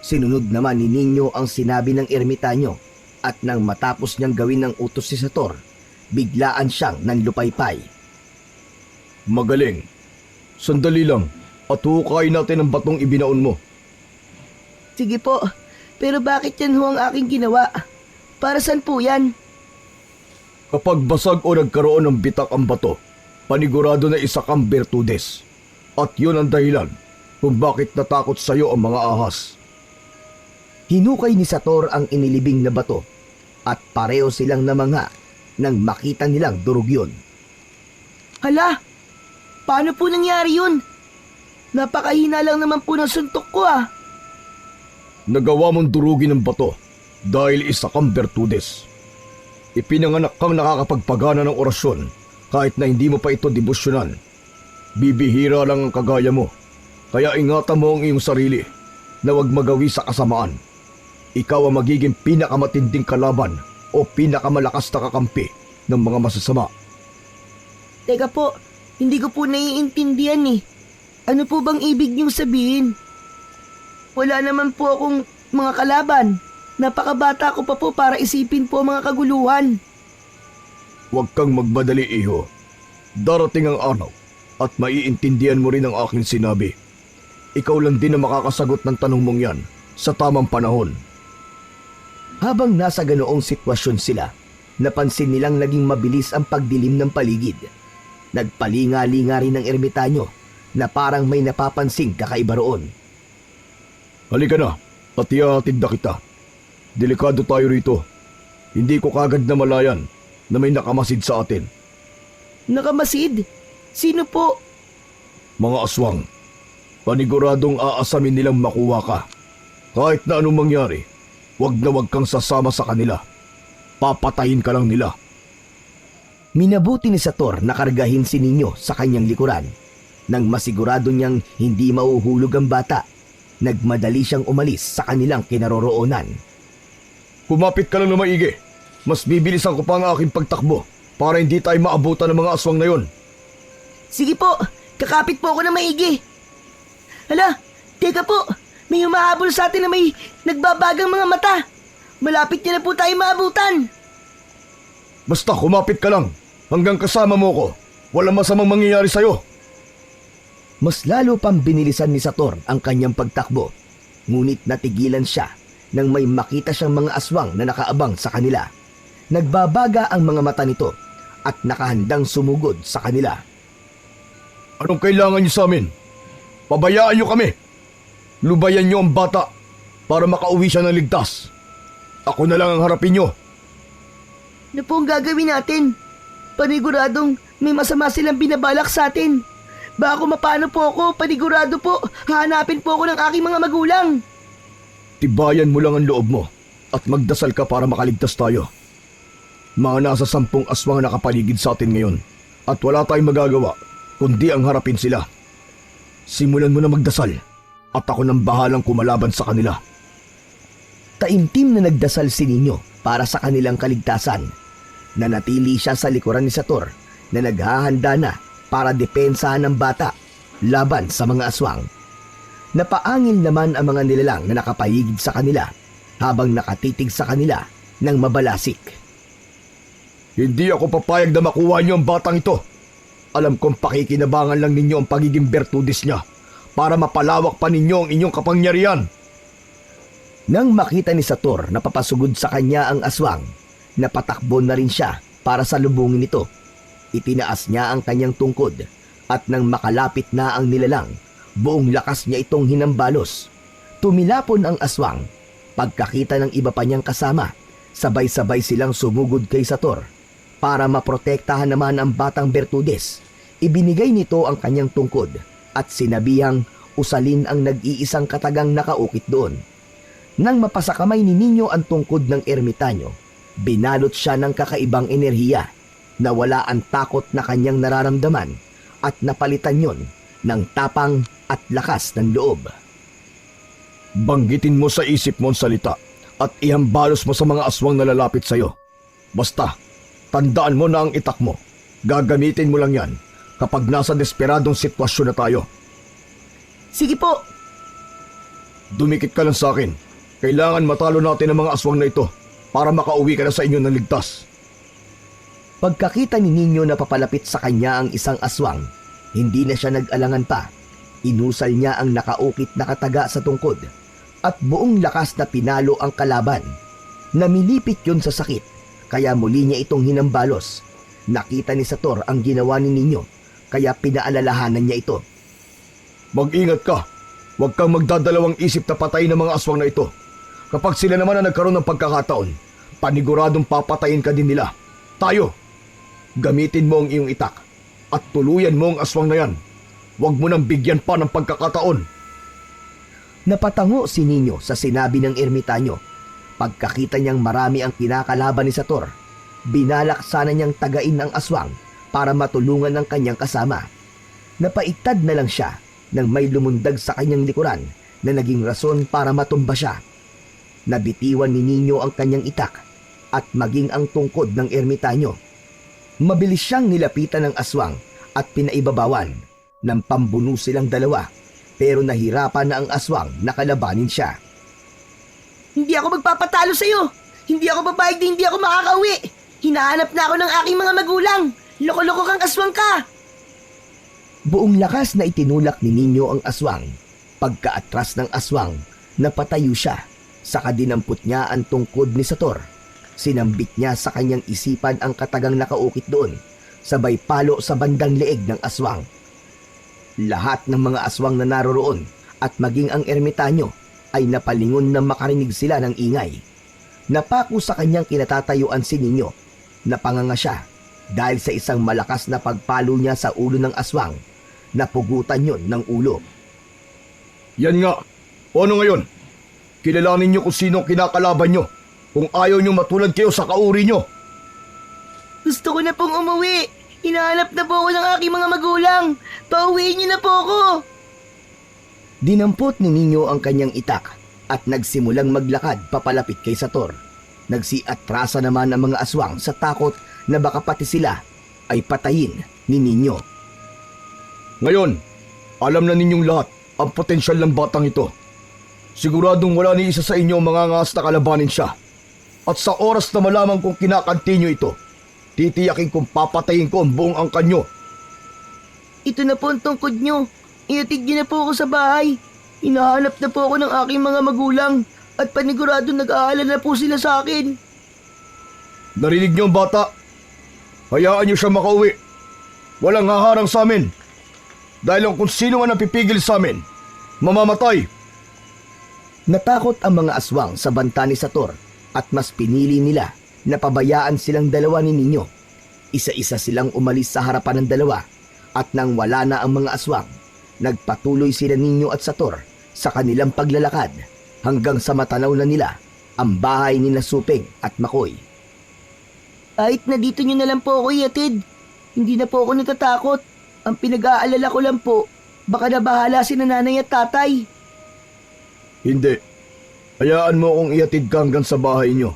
Sinunod naman ni Nino ang sinabi ng ermitanyo at nang matapos niyang gawin ng utos si Sator, biglaan siyang nanlupaypay. Magaling. Sandali lang at hukayin natin ang batong ibinaon mo. Sige po, pero bakit yan ho ang aking ginawa? Para saan po yan? Kapag basag o nagkaroon ng bitak ang bato, panigurado na isa kang bertudes. At yun ang dahilan kung bakit natakot sa'yo ang mga ahas. Hinukay ni Sator ang inilibing na bato at pareho silang namanga nang makita nilang durog yun. Hala, paano po nangyari yun? Napakahina lang naman po ng suntok ko ah. Nagawa mong durugin ng bato dahil isa kang bertudes. Ipinanganak kang nakakapagpagana ng orasyon kahit na hindi mo pa ito debosyonan. Bibihira lang ang kagaya mo, kaya ingatan mo ang iyong sarili na huwag magawi sa kasamaan. Ikaw ang magiging pinakamatinding kalaban o pinakamalakas na kakampi ng mga masasama. Teka po, hindi ko po naiintindihan eh. Ano po bang ibig niyong sabihin? Wala naman po akong mga kalaban. Napakabata ko pa po para isipin po ang mga kaguluhan. Huwag kang magmadali, iho. Darating ang araw at maiintindihan mo rin ang aking sinabi. Ikaw lang din ang makakasagot ng tanong mong yan sa tamang panahon. Habang nasa ganoong sitwasyon sila, napansin nilang naging mabilis ang pagdilim ng paligid. Nagpalinga-linga rin ng ermitanyo na parang may napapansing kakaiba roon. Halika na at ihahatid na kita. Delikado tayo rito. Hindi ko kagad na malayan na may nakamasid sa atin. Nakamasid? Sino po? Mga aswang. Paniguradong aasamin nilang makuha ka. Kahit na anong mangyari, wag na wag kang sasama sa kanila. Papatayin ka lang nila. Minabuti ni Sator na kargahin si Nino sa kanyang likuran. Nang masigurado niyang hindi mauhulog ang bata, nagmadali siyang umalis sa kanilang kinaroroonan. Kumapit ka lang na maigi. Mas bibilisan ko pa ang aking pagtakbo para hindi tayo maabutan ng mga aswang na yon. Sige po, kakapit po ako ng maigi. Hala, teka po, may humahabol sa atin na may nagbabagang mga mata. Malapit niya na po tayo maabutan. Basta kumapit ka lang. Hanggang kasama mo ko. Walang masamang mangyayari sa'yo. Mas lalo pang binilisan ni Sator ang kanyang pagtakbo. Ngunit natigilan siya nang may makita siyang mga aswang na nakaabang sa kanila. Nagbabaga ang mga mata nito at nakahandang sumugod sa kanila. Anong kailangan niyo sa amin? Pabayaan niyo kami. Lubayan niyo ang bata para makauwi siya ng ligtas. Ako na lang ang harapin niyo. Ano po ang gagawin natin? Paniguradong may masama silang binabalak sa atin. Baka kung mapano po ako, panigurado po, hahanapin po ako ng aking mga magulang. Tibayan mo lang ang loob mo at magdasal ka para makaligtas tayo. Mga nasa 10 aswang nakapaligid sa atin ngayon at wala tayong magagawa kundi ang harapin sila. Simulan mo na magdasal at ako nang bahalang kumalaban sa kanila. Taimtim na nagdasal si Ninyo para sa kanilang kaligtasan. Nanatili siya sa likuran ni Sator na naghahanda na para depensahan ng bata laban sa mga aswang. Napaangil naman ang mga nilalang na nakapaligid sa kanila habang nakatitig sa kanila ng mabalasik. Hindi ako papayag na makuha niyo ang batang ito. Alam kong pakikinabangan lang ninyo ang pagiging bertudis niya para mapalawak pa ninyo ang inyong kapangyarihan. Nang makita ni Sator na papasugod sa kanya ang aswang, napatakbo na rin siya para salubungin ito. Itinaas niya ang kanyang tungkod at nang makalapit na ang nilalang, buong lakas niya itong hinambalos. Tumilapon ang aswang. Pagkakita ng iba pa niyang kasama, sabay-sabay silang sumugod kay Sator. Para maprotektahan naman ang batang Bertudes, ibinigay nito ang kanyang tungkod at sinabihang usalin ang nag-iisang katagang nakaukit doon. Nang mapasakamay ni Ninyo ang tungkod ng ermitanyo, binalot siya ng kakaibang enerhiya na wala ang takot na kanyang nararamdaman at napalitan yon ng tapang at lakas ng loob. Banggitin mo sa isip mo ang salita at ihambalos mo sa mga aswang na lalapit sa iyo. Basta, tandaan mo na ang itak mo. Gagamitin mo lang yan kapag nasa desperadong sitwasyon na tayo. Sige po. Dumikit ka lang sa akin. Kailangan matalo natin ang mga aswang na ito para makauwi ka na sa inyo ng ligtas. Pagkakita ni Ninyo na papalapit sa kanya ang isang aswang, hindi na siya nag-alangan pa. Inusal niya ang nakaukit na kataga sa tungkod at buong lakas na pinalo ang kalaban. Namilipit yun sa sakit, kaya muli niya itong hinambalos. Nakita ni Sator ang ginawa ni Ninyo, kaya pinaalalahanan niya ito. Mag-ingat ka. Huwag kang magdadalawang isip na patayin ng mga aswang na ito. Kapag sila naman ang nagkaroon ng pagkakataon, paniguradong papatayin ka din nila. Tayo, gamitin mo ang iyong itak at tuluyan mo ang aswang na yan. Huwag mo nang bigyan pa ng pagkakataon. Napatango si Ninyo sa sinabi ng ermitanyo. Pagkakita niyang marami ang kinakalaban ni Sator, binalak sana niyang tagain ang aswang para matulungan ng kanyang kasama. Napaiktad na lang siya nang may lumundag sa kanyang likuran na naging rason para matumba siya. Nabitiwan ni Ninyo ang kanyang itak at maging ang tungkod ng ermitanyo. Mabilis siyang nilapitan ng aswang at pinaibabawan. Nang pambuno silang dalawa, pero nahirapan na ang aswang na kalabanin siya. Hindi ako magpapatalo sa'yo. Hindi ako babayag na hindi ako makakauwi. Hinahanap na ako ng aking mga magulang. Loko-loko kang aswang ka. Buong lakas na itinulak ni Ninyo ang aswang. Pagkaatras ng aswang, napatayo siya. Saka dinampot niya ang tungkod ni Sator. Sinambit niya sa kanyang isipan ang katagang nakaukit doon, sabay palo sa bandang leeg ng aswang. Lahat ng mga aswang na naroroon at maging ang ermitanyo ay napalingon na makarinig sila ng ingay. Napako sa kanyang kinatatayuan si Ninyo. Napanganga siya dahil sa isang malakas na pagpalo niya sa ulo ng aswang. Napugutan yon ng ulo. Yan nga. O ano ngayon? Kilalanin niyo kung sino ang kinakalaban niyo. Kung ayaw niyo matulad kayo sa kauri niyo. Gusto ko na pong umuwi. Hinahanap na po ako ng aking mga magulang. Pauwiin niyo na po ako. Dinampot ni Ninyo ang kanyang itak at nagsimulang maglakad papalapit kay Sator. Nagsiatrasa naman ang mga aswang sa takot na baka pati sila ay patayin ni Ninyo. Ngayon, alam na ninyong lahat ang potensyal ng batang ito. Siguradong wala ni isa sa inyo mga ngas na kalabanin siya. At sa oras na malaman kong kinakanti nyo ito, titiyakin kong papatayin ko ang buong angkan nyo. Ito na po ang tungkod niyo. Iatid niyo na po ako sa bahay. Hinahanap na po ako ng aking mga magulang at panigurado nag-aalala na po sila sa akin. Narinig niyo ang bata? Hayaan niyo siya makauwi. Walang haharang sa amin. Dahil kung sino man napipigil sa amin, mamamatay. Natakot ang mga aswang sa banta ni Sator at mas pinili nila na pabayaan silang dalawa ni Ninyo. Isa-isa silang umalis sa harapan ng dalawa at nang wala na ang mga aswang, nagpatuloy sila Ninyo at Sator sa kanilang paglalakad hanggang sa matanaw na nila ang bahay ni Suping at Makoy. Kahit na dito nyo na lang po ako iatid. Hindi na po ako natatakot. Ang pinag-aalala ko lang po, baka na bahala si nanay at tatay. Hindi. Hayaan mo akong ihatid ka hanggang sa bahay niyo.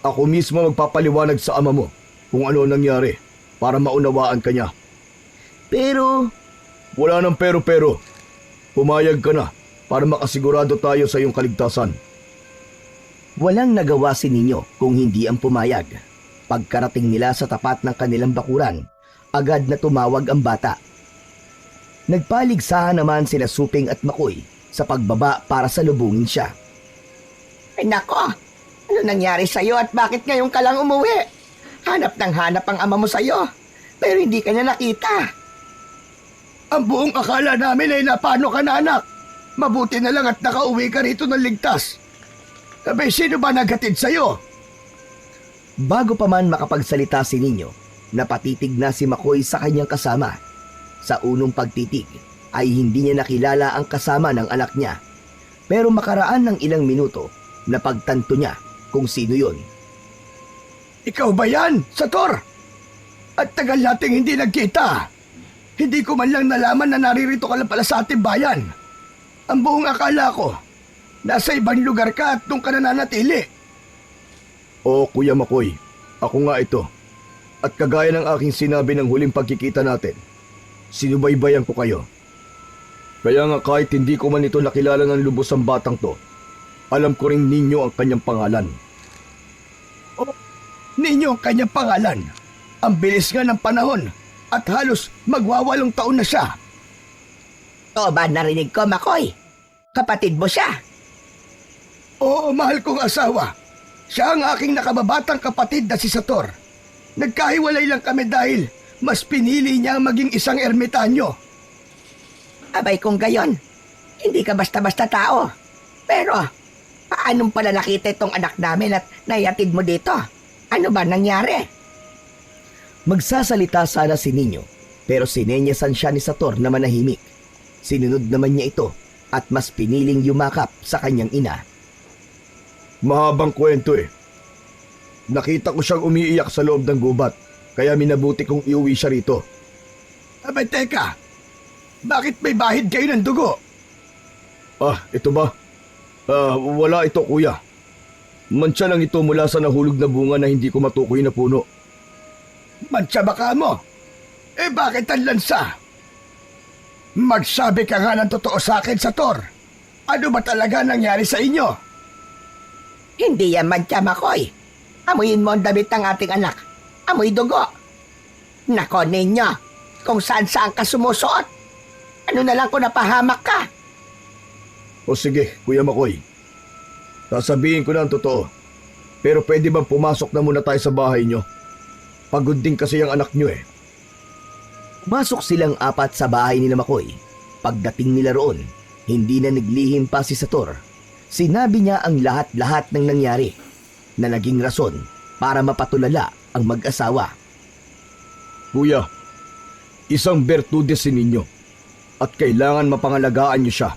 Ako mismo magpapaliwanag sa ama mo kung ano nangyari para maunawaan ka niya. Pero, Wala nang pero-pero. Pumayag ka na para makasigurado tayo sa iyong kaligtasan. Walang nagawa si Ninyo kung hindi ang pumayag. Pagkarating nila sa tapat ng kanilang bakuran, agad na tumawag ang bata. Nagpaligsahan naman sina Suping at Makoy sa pagbaba para salubungin siya. Ay nako, ano nangyari sa'yo at bakit ngayon ka lang umuwi? Hanap ng hanap ang ama mo sa'yo, pero hindi ka niya nakita. Ang buong akala namin ay napano ka na anak. Mabuti na lang at nakauwi ka rito ng ligtas. Abay, sino ba naghatid sa'yo? Bago pa man makapagsalita si Ninyo, napatitig na si Makoy sa kanyang kasama. Sa unong pagtitig ay hindi niya nakilala ang kasama ng anak niya. Pero makaraan ng ilang minuto, napagtanto niya kung sino yon. Ikaw ba yan, Sator? At tagal nating hindi nagkita. Hindi ko man lang nalaman na naririto ka lang pala sa ating bayan. Ang buong akala ko, nasa ibang lugar ka at doon ka nananatili. Oo, Kuya Makoy. Ako nga ito. At kagaya ng aking sinabi ng huling pagkikita natin, sinubaybayan ko kayo. Kaya nga kahit hindi ko man ito nakilala ng lubos ang batang to, alam ko rin ninyo ang kanyang pangalan. Ninyo ang kanyang pangalan. Ang bilis nga ng panahon at halos magwawalong taon na siya. O ba narinig ko, Makoy? Kapatid mo siya. Oo, mahal kong asawa. Siya ang aking nakababatang kapatid na si Sator. Nagkahiwalay lang kami dahil mas pinili niya ang maging isang ermitanyo. Abay kung gayon, hindi ka basta-basta tao. Pero, paanong pala nakita itong anak namin at naihatid mo dito? Ano ba nangyari? Magsasalita sana si Ninyo, pero sinenyasan siya ni Sator na manahimik. Sinunod naman niya ito at mas piniling yumakap sa kanyang ina. Mahabang kwento eh. Nakita ko siyang umiiyak sa loob ng gubat, kaya minabuti kong iuwi siya rito. Abay, teka. Bakit may bahid kayo ng dugo? Ito ba? Wala ito, kuya. Mantsa lang ito mula sa nahulog na bunga na hindi ko matukoy na puno. Mantsa baka mo. Bakit ang lansa? Magsabi ka nga ng totoo sa akin, Sator. Ano ba talaga nangyari sa inyo? Hindi yan mantya, Makoy. Amuyin mo ang damit ng ating anak. Amoy dugo. Nako ninyo, kung saan-saan ka sumusuot. Ano na lang kung napahamak ka? O sige, Kuya Makoy. Sasabihin ko na ang totoo. Pero pwede bang pumasok na muna tayo sa bahay nyo? Pagod din kasi ang anak nyo eh. Pumasok silang apat sa bahay nila Makoy. Pagdating nila roon, hindi na naglihim pa si Sator. Sinabi niya ang lahat-lahat ng nangyari na naging rason para mapatulala ang mag-asawa. Kuya, isang bertudes si ninyo at kailangan mapangalagaan niyo siya.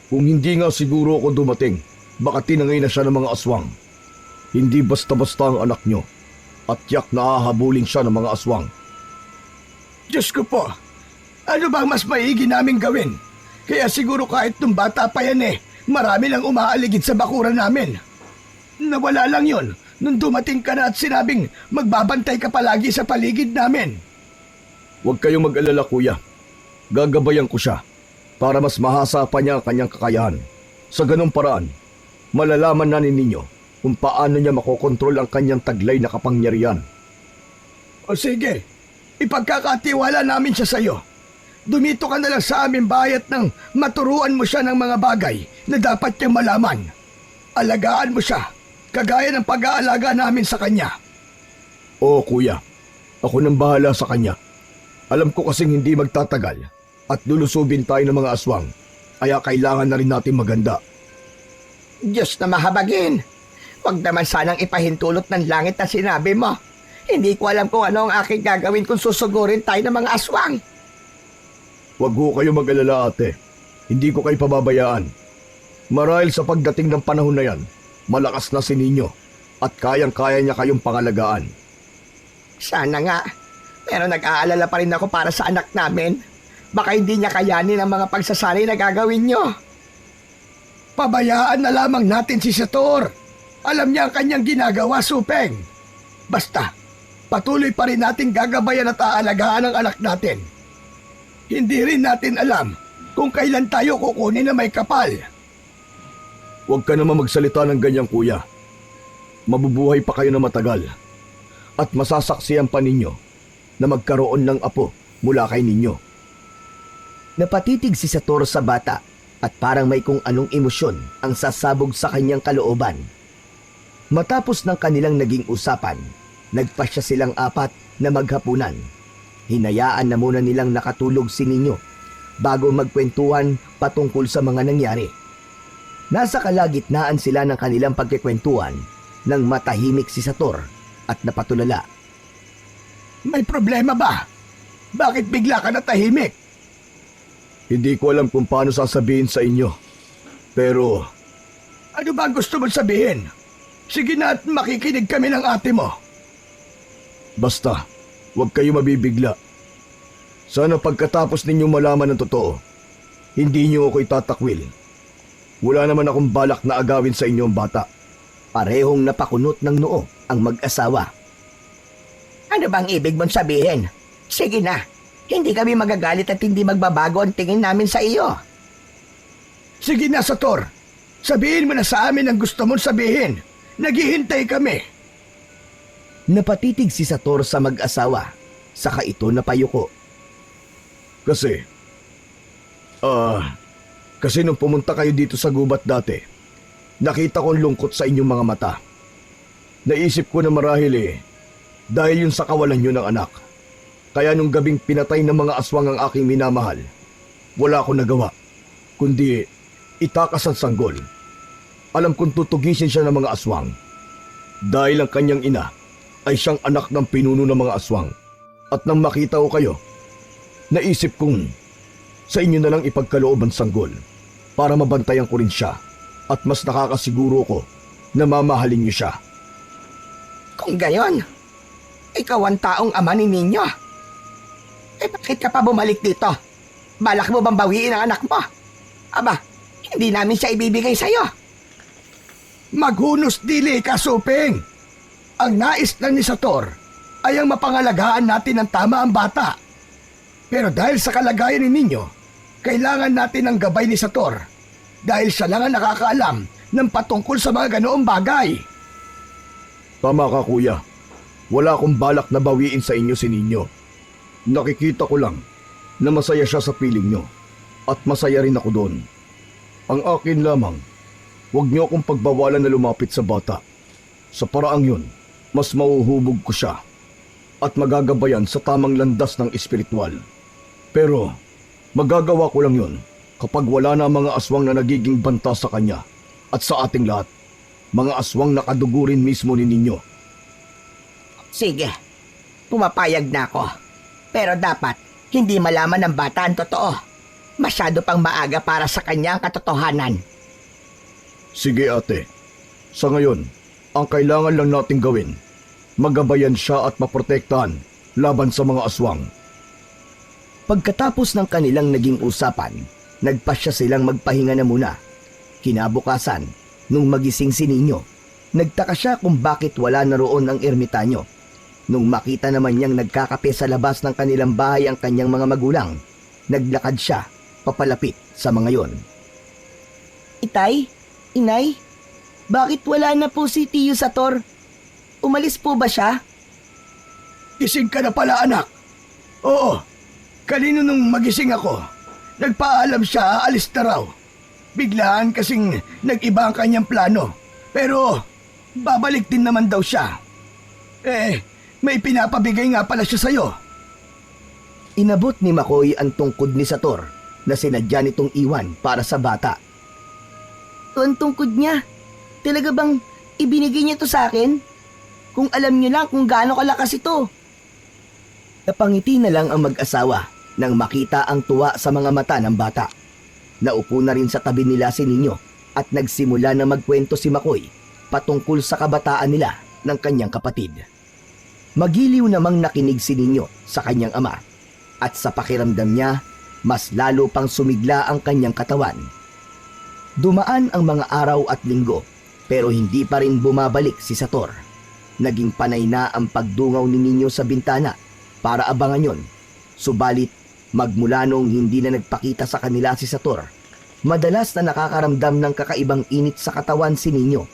Kung hindi nga siguro ako dumating, baka tinangay na siya ng mga aswang. Hindi basta-basta ang anak nyo at yak nahahabulin siya ng mga aswang. Diyos ko po, ano bang mas maigi naming gawin? Kaya siguro kahit nung bata pa yan marami lang umaaligid sa bakuran namin. Nawala lang yon nung dumating ka na at sinabing magbabantay ka palagi sa paligid namin. Huwag kayong mag-alala, kuya. Gagabayan ko siya para mas mahasa pa niya ang kanyang kakayahan. Sa ganung paraan, malalaman na ninyo kung paano niya makokontrol ang kanyang taglay na kapangyarihan. O sige, ipagkakatiwala namin siya sa iyo. Dumito ka na lang sa aming bahay at nang maturuan mo siya ng mga bagay na dapat niyang malaman. Alagaan mo siya, kagaya ng pag-aalaga namin sa kanya. Oo, kuya. Ako nang bahala sa kanya. Alam ko kasing hindi magtatagal at lulusubin tayo ng mga aswang, kaya kailangan na rin natin maganda. Diyos na mahabagin. Huwag naman sanang ipahintulot ng langit na sinabi mo. Hindi ko alam kung ano ang aking gagawin kung susugurin tayo ng mga aswang. Huwag ho kayo mag-alala, ate. Hindi ko kayo pababayaan. Marahil sa pagdating ng panahon na yan, malakas na si ninyo at kayang-kaya niya kayong pangalagaan. Sana nga. Pero nag-aalala pa rin ako para sa anak namin. Baka hindi niya kayanin ang mga pagsasanay na gagawin nyo. Pabayaan na lamang natin si Sator. Alam niya ang kanyang ginagawa, Supeng. Basta, patuloy pa rin natin gagabayan at aalagaan ang anak natin. Hindi rin natin alam kung kailan tayo kukunin na may kapal. Huwag ka naman magsalita ng ganyan, kuya. Mabubuhay pa kayo na matagal. At masasaksiyan pa ninyo na magkaroon ng apo mula kay ninyo. Napatitig si Sator sa bata at parang may kung anong emosyon ang sasabog sa kanyang kalooban. Matapos ng kanilang naging usapan, nagpasya silang apat na maghapunan. Hinayaan na muna nilang nakatulog si Ninyo bago magkwentuhan patungkol sa mga nangyari. Nasa kalagitnaan sila ng kanilang pagkikwentuhan nang matahimik si Sator at napatulala. May problema ba? Bakit bigla ka natahimik? Hindi ko alam kung paano sasabihin sa inyo. Pero Ano ba ang gusto mong sabihin? Sige na at makikinig kami ng ate mo. basta, huwag kayo mabibigla. Sana pagkatapos ninyong malaman ng totoo, hindi niyo ako itatakwil. Wala naman akong balak na agawin sa inyo ang bata. Parehong napakunot ng noo ang mag-asawa. Ano bang ibig mong sabihin? Sige na. Hindi kami magagalit at hindi magbabago ang tingin namin sa iyo. Sige na, Sator. Sabihin mo na sa amin ang gusto mong sabihin. Naghihintay kami. Napatitig si Sator sa mag-asawa, saka ito napayuko. Kasi nung pumunta kayo dito sa gubat dati, nakita kong lungkot sa inyong mga mata. Naisip ko na marahil dahil yun sa kawalan nyo ng anak. Kaya nung gabing pinatay ng mga aswang ang aking minamahal, wala akong nagawa, kundi itakas ang sanggol. Alam kong tutugisin siya ng mga aswang. Dahil ang kanyang ina ay siyang anak ng pinuno ng mga aswang. At nang makita ko kayo, naisip kong sa inyo na lang ipagkaloob ang sanggol para mabantayan ko rin siya at mas nakakasiguro ko na mamahalin niyo siya. Kung gayon, ikaw ang taong ama ni Ninyo. Bakit ka pa bumalik dito? Balak mo bang bawiin ang anak mo? Aba, hindi namin siya ibibigay sa'yo. Maghunos dili ka, Supeng. Ang nais lang ni Sator ay ang mapangalagaan natin ng tama ang bata. Pero dahil sa kalagayan ni Ninyo, kailangan natin ng gabay ni Sator dahil siya lang ang nakakaalam ng patungkol sa mga ganoong bagay. Tama ka, kuya. Wala akong balak na bawiin sa inyo si Ninyo. Nakikita ko lang na masaya siya sa piling nyo at masaya rin ako doon. Ang akin lamang, huwag niyo akong pagbawalan na lumapit sa bata. Sa paraang yun, mas mauhubog ko siya at magagabayan sa tamang landas ng espiritual. Pero magagawa ko lang yun kapag wala na mga aswang na nagiging banta sa kanya at sa ating lahat, mga aswang na kadugo rin mismo ni Ninyo. Sige, pumapayag na ako. Pero dapat, hindi malaman ng bata ang totoo. Masyado pang maaga para sa kanyang katotohanan. Sige ate, sa ngayon, ang kailangan lang nating gawin, magabayan siya at maprotektahan laban sa mga aswang. Pagkatapos ng kanilang naging usapan, nagpasya silang magpahinga na muna. Kinabukasan, nung magising si Ninyo, nagtaka siya kung bakit wala na roon ang ermitanyo. Nung makita naman niyang nagkakape sa labas ng kanilang bahay ang kanyang mga magulang, naglakad siya papalapit sa mga yon. Itay? Inay? Bakit wala na po si Tiyo Sator? Umalis po ba siya? Gising ka na pala, anak. Oo, kanino nung magising ako, nagpaalam siya aalis na raw. Biglaan kasing nag-iba ang kanyang plano. Pero babalik din naman daw siya. May pinapabigay nga pala siya sa'yo. Inabot ni Makoy ang tungkod ni Sator na sinadya nitong iwan para sa bata. Ito ang tungkod niya. Talaga bang ibinigay niya to sa akin? Kung alam niyo lang kung gaano kalakas ito. Napangiti na lang ang mag-asawa nang makita ang tuwa sa mga mata ng bata. Naupo na rin sa tabi nila si Ninyo at nagsimula na magkwento si Makoy patungkol sa kabataan nila ng kanyang kapatid. Magiliw namang nakinig si Ninyo sa kanyang ama at sa pakiramdam niya, mas lalo pang sumigla ang kanyang katawan. Dumaan ang mga araw at linggo pero hindi pa rin bumabalik si Sator. Naging panay na ang pagdungaw ni Ninyo sa bintana para abangan yon. Subalit magmula nung hindi na nagpakita sa kanila si Sator, madalas na nakakaramdam ng kakaibang init sa katawan si Ninyo.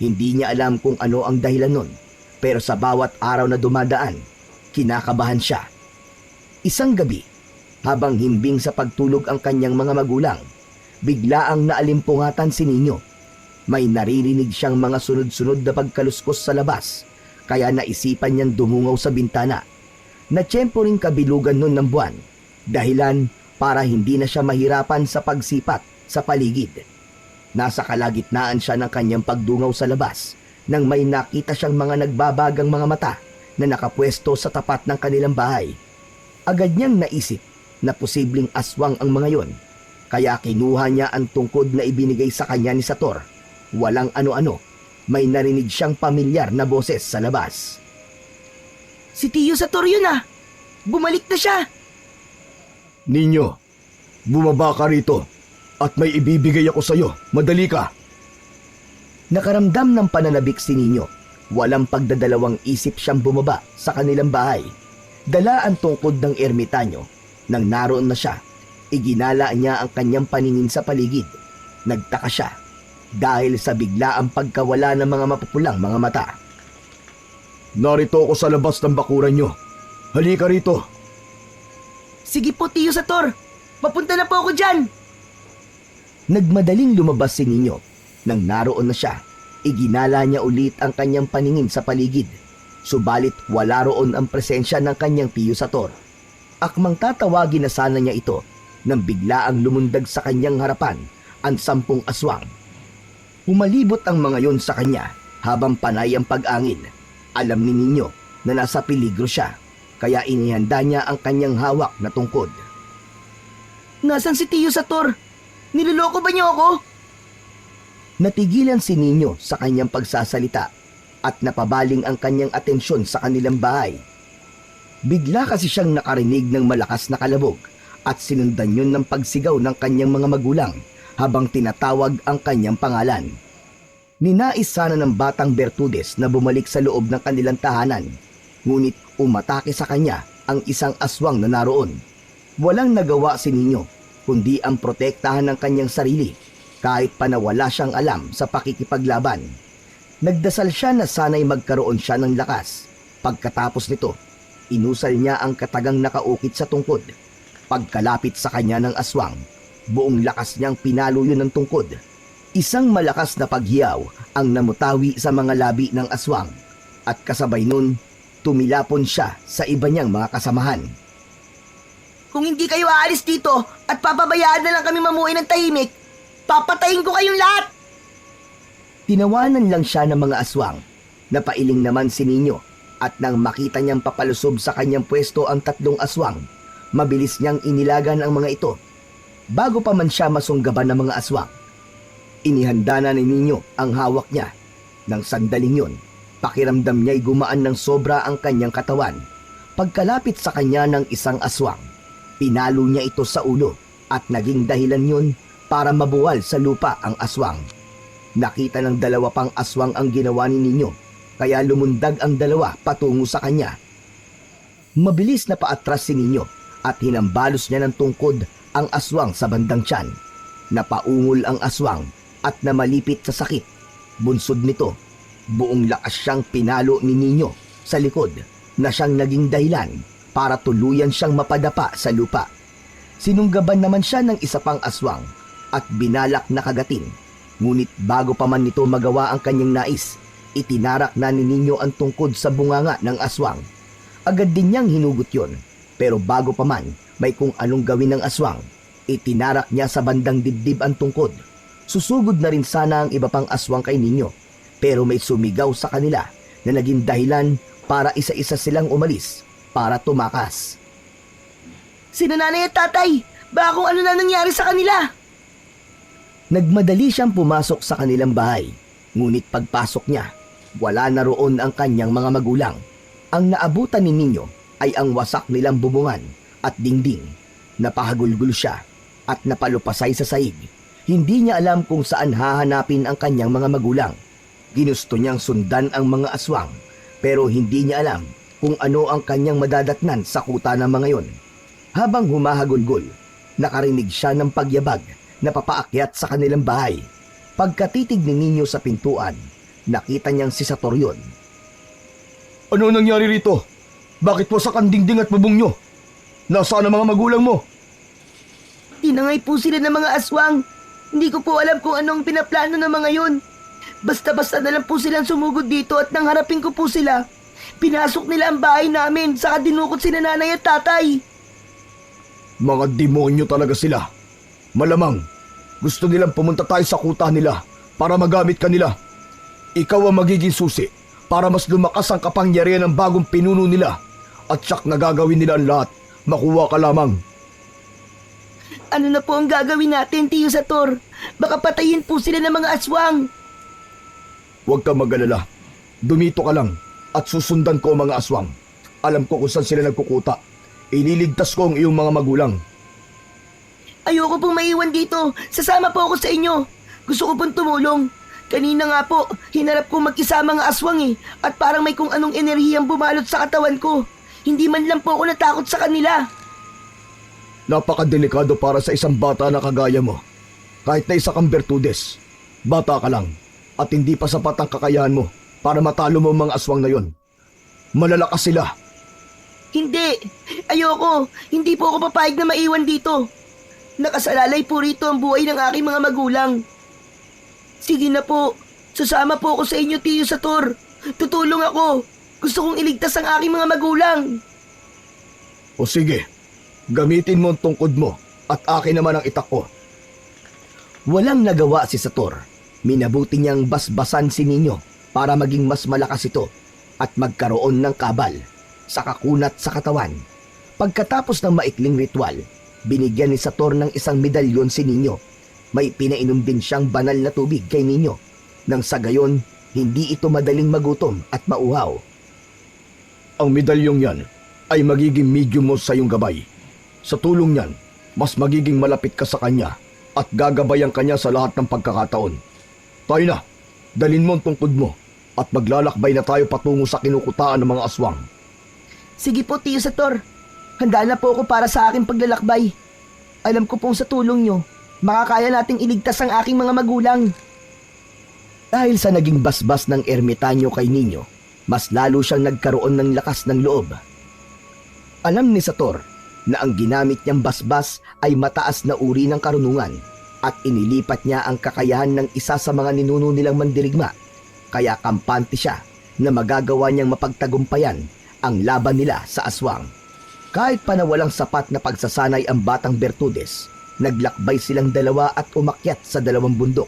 Hindi niya alam kung ano ang dahilan nun, pero sa bawat araw na dumadaan, kinakabahan siya. Isang gabi, habang himbing sa pagtulog ang kanyang mga magulang, biglaang naalimpungatan si Ninyo. May naririnig siyang mga sunod-sunod na pagkaluskos sa labas, kaya naisipan niyang dumungaw sa bintana. Natsyempo ring kabilugan nun ng buwan, dahilan para hindi na siya mahirapan sa pagsipat sa paligid. Nasa kalagitnaan siya ng kanyang pagdungaw sa labas nang may nakita siyang mga nagbabagang mga mata na nakapwesto sa tapat ng kanilang bahay. Agad niyang naisip na posibleng aswang ang mga yon, kaya kinuha niya ang tungkod na ibinigay sa kanya ni Sator. Walang ano-ano, may narinig siyang pamilyar na boses sa labas. Si Tiyo Sator yun ah! Bumalik na siya! Ninyo, bumaba ka rito at may ibibigay ako sa'yo. Madali ka. Nakaramdam ng pananabik si Ninyo. Walang pagdadalawang isip siyang bumaba sa kanilang bahay. Dala ang tungkod ng ermitanyo. Nang naroon na siya, iginala niya ang kanyang paningin sa paligid. Nagtaka siya dahil sa biglaang pagkawala ng mga mapupulang mga mata. Narito ako sa labas ng bakuran nyo. Halika rito. Sige po, Tiyo Sator! Papunta na po ako dyan! Nagmadaling lumabas si Ninyo. Nang naroon na siya, iginala niya ulit ang kanyang paningin sa paligid. Subalit wala roon ang presensya ng kanyang Tiyo Sator. Akmang tatawagin na sana niya ito nang biglaang lumundag sa kanyang harapan ang 10 aswang. Umalibot ang mga yon sa kanya habang panay ang pag-angin. Alam ni Ninyo na nasa peligro siya, kaya inihanda niya ang kanyang hawak na tungkod. Nasaan si Tiyo Sator? Niloloko ba niyo ako? Natigilan si Ninyo sa kanyang pagsasalita at napabaling ang kanyang atensyon sa kanilang bahay. Bigla kasi siyang nakarinig ng malakas na kalabog at sinundan yun ng pagsigaw ng kanyang mga magulang habang tinatawag ang kanyang pangalan. Ninais sana ng batang Bertudes na bumalik sa loob ng kanilang tahanan, ngunit umatake sa kanya ang isang aswang na naroon. Walang nagawa si Ninyo kundi ang protektahan ng kanyang sarili kahit pa na wala siyang alam sa pakikipaglaban. Nagdasal siya na sana'y magkaroon siya ng lakas. Pagkatapos nito, inusal niya ang katagang nakaukit sa tungkod. Pagkalapit sa kanya ng aswang, buong lakas niyang pinalo yun ng tungkod. Isang malakas na paghiyaw ang namutawi sa mga labi ng aswang at kasabay nun, tumilapon siya sa iba niyang mga kasamahan. Kung hindi kayo aalis dito at papabayaan na lang kami mamuhay ng tahimik, papatayin ko kayong lahat! Tinawanan lang siya ng mga aswang. Napailing naman si Ninyo at nang makita niyang papalusob sa kanyang pwesto ang 3 aswang, mabilis niyang inilagan ang mga ito. Bago pa man siya masunggaban ng mga aswang, inihanda na ni Ninyo ang hawak niya. Nang sandaling yun, pakiramdam niya'y gumaan ng sobra ang kanyang katawan. Pagkalapit sa kanya ng isang aswang, pinalo niya ito sa ulo at naging dahilan yun para mabuwal sa lupa ang aswang. Nakita ng 2 pang aswang ang ginawa ni Ninyo, kaya lumundag ang 2 patungo sa kanya. Mabilis na paatras si Ninyo at hinambalos niya ng tungkod ang aswang sa bandang tiyan. Napaungol ang aswang at namalipit sa sakit. Bunsod nito, buong lakas siyang pinalo ni Ninyo sa likod na siyang naging dahilan para tuluyan siyang mapadapa sa lupa. Sinunggaban naman siya ng isa pang aswang at binalak na kagatin. Ngunit bago pa man nito magawa ang kanyang nais, itinarak na ni Ninyo ang tungkod sa bunganga ng aswang. Agad din niyang hinugot yon, pero bago pa man may kung anong gawin ng aswang, itinarak niya sa bandang dibdib ang tungkod. Susugod na rin sana ang iba pang aswang kay Ninyo, pero may sumigaw sa kanila na naging dahilan para isa-isa silang umalis para tumakas. Sina nanay at tatay, baka kung ano na nangyari sa kanila. Nagmadali siyang pumasok sa kanilang bahay. Ngunit pagpasok niya, wala na roon ang kanyang mga magulang. Ang naabutan ni Ninyo ay ang wasak nilang bubungan at dingding. Napahagulgul siya at napalupasay sa saig. Hindi niya alam kung saan hahanapin ang kanyang mga magulang. Ginusto niyang sundan ang mga aswang pero hindi niya alam kung ano ang kanyang madadatnan sa kuta ng mga yon. Habang humahagulgol, nakarinig siya ng pagyabag na papaakyat sa kanilang bahay. Pagkatitig ni Ninyo sa pintuan, nakita niyang si Sator yun. Ano nangyari rito? Bakit wasak ang dingding at bubong nyo? Nasaan ang mga magulang mo? Tinangay po sila ng mga aswang. Hindi ko po alam kung anong pinaplano ng mga yun. Basta-basta na lang po silang sumugod dito at nang harapin ko po sila. Pinasok nila ang bahay namin, saka dinukot sila nanay at tatay. Mga demonyo talaga sila. Malamang, gusto nilang pumunta tayo sa kuta nila para magamit kanila. Ikaw ang magiging susi para mas lumakas ang kapangyarihan ng bagong pinuno nila at siyak na gagawin nila ang lahat. Makuha ka lamang. Ano na po ang gagawin natin, Tiyo Sator? Baka patayin po sila ng mga aswang. Huwag kang mag-alala. Dumito ka lang at susundan ko ang mga aswang. Alam ko kung saan sila nagkukuta. Ililigtas ko ang iyong mga magulang. Ayoko pong maiwan dito. Sasama po ako sa inyo. Gusto ko pong tumulong. Kanina nga po, hinarap ko mag-isa ang mga aswang at parang may kung anong enerhiyang bumalot sa katawan ko. Hindi man lang po ako natakot sa kanila. Napakadelikado para sa isang bata na kagaya mo. Kahit na isa kang Bertudes, bata ka lang at hindi pa sapat ang kakayahan mo para matalo mo ang mga aswang na yon. Malalakas sila. Hindi. Ayoko. Hindi po ako papayag na maiwan dito. Nakasalalay po rito ang buhay ng aking mga magulang. Sige na po. Sasama po ako sa inyo, Tiyo Sator. Tutulong ako. Gusto kong iligtas ang aking mga magulang. O sige, gamitin mo ang tungkod mo at akin naman ang itak ko. Walang nagawa si Sator. Minabuti niyang basbasan si Ninyo para maging mas malakas ito at magkaroon ng kabal sa kakunat sa katawan. Pagkatapos ng maikling ritual, binigyan ni Sator ng isang medalyon si Ninyo. May pinainom din siyang banal na tubig kay Ninyo. Nang sa gayon, hindi ito madaling magutom at mauhaw. Ang medalyong yan ay magiging medium mo sa iyong gabay. Sa tulong niyan, mas magiging malapit ka sa kanya at gagabayan kanya sa lahat ng pagkakataon. Tayo na, dalin mo ang tungkod mo at maglalakbay na tayo patungo sa kinukutaan ng mga aswang. Sige po, Tiyo Sator. Handa na po ako para sa aking paglalakbay. Alam ko pong sa tulong nyo, makakaya nating iligtas ang aking mga magulang. Dahil sa naging basbas ng ermitanyo kay Ninyo, mas lalo siyang nagkaroon ng lakas ng loob. Alam ni Sator na ang ginamit niyang basbas ay mataas na uri ng karunungan at inilipat niya ang kakayahan ng isa sa mga ninuno nilang mandirigma. Kaya kampante siya na magagawa niyang mapagtagumpayan ang laban nila sa aswang. Kahit pa na walang sapat na pagsasanay ang batang Bertudes, naglakbay silang dalawa at umakyat sa dalawang bundok.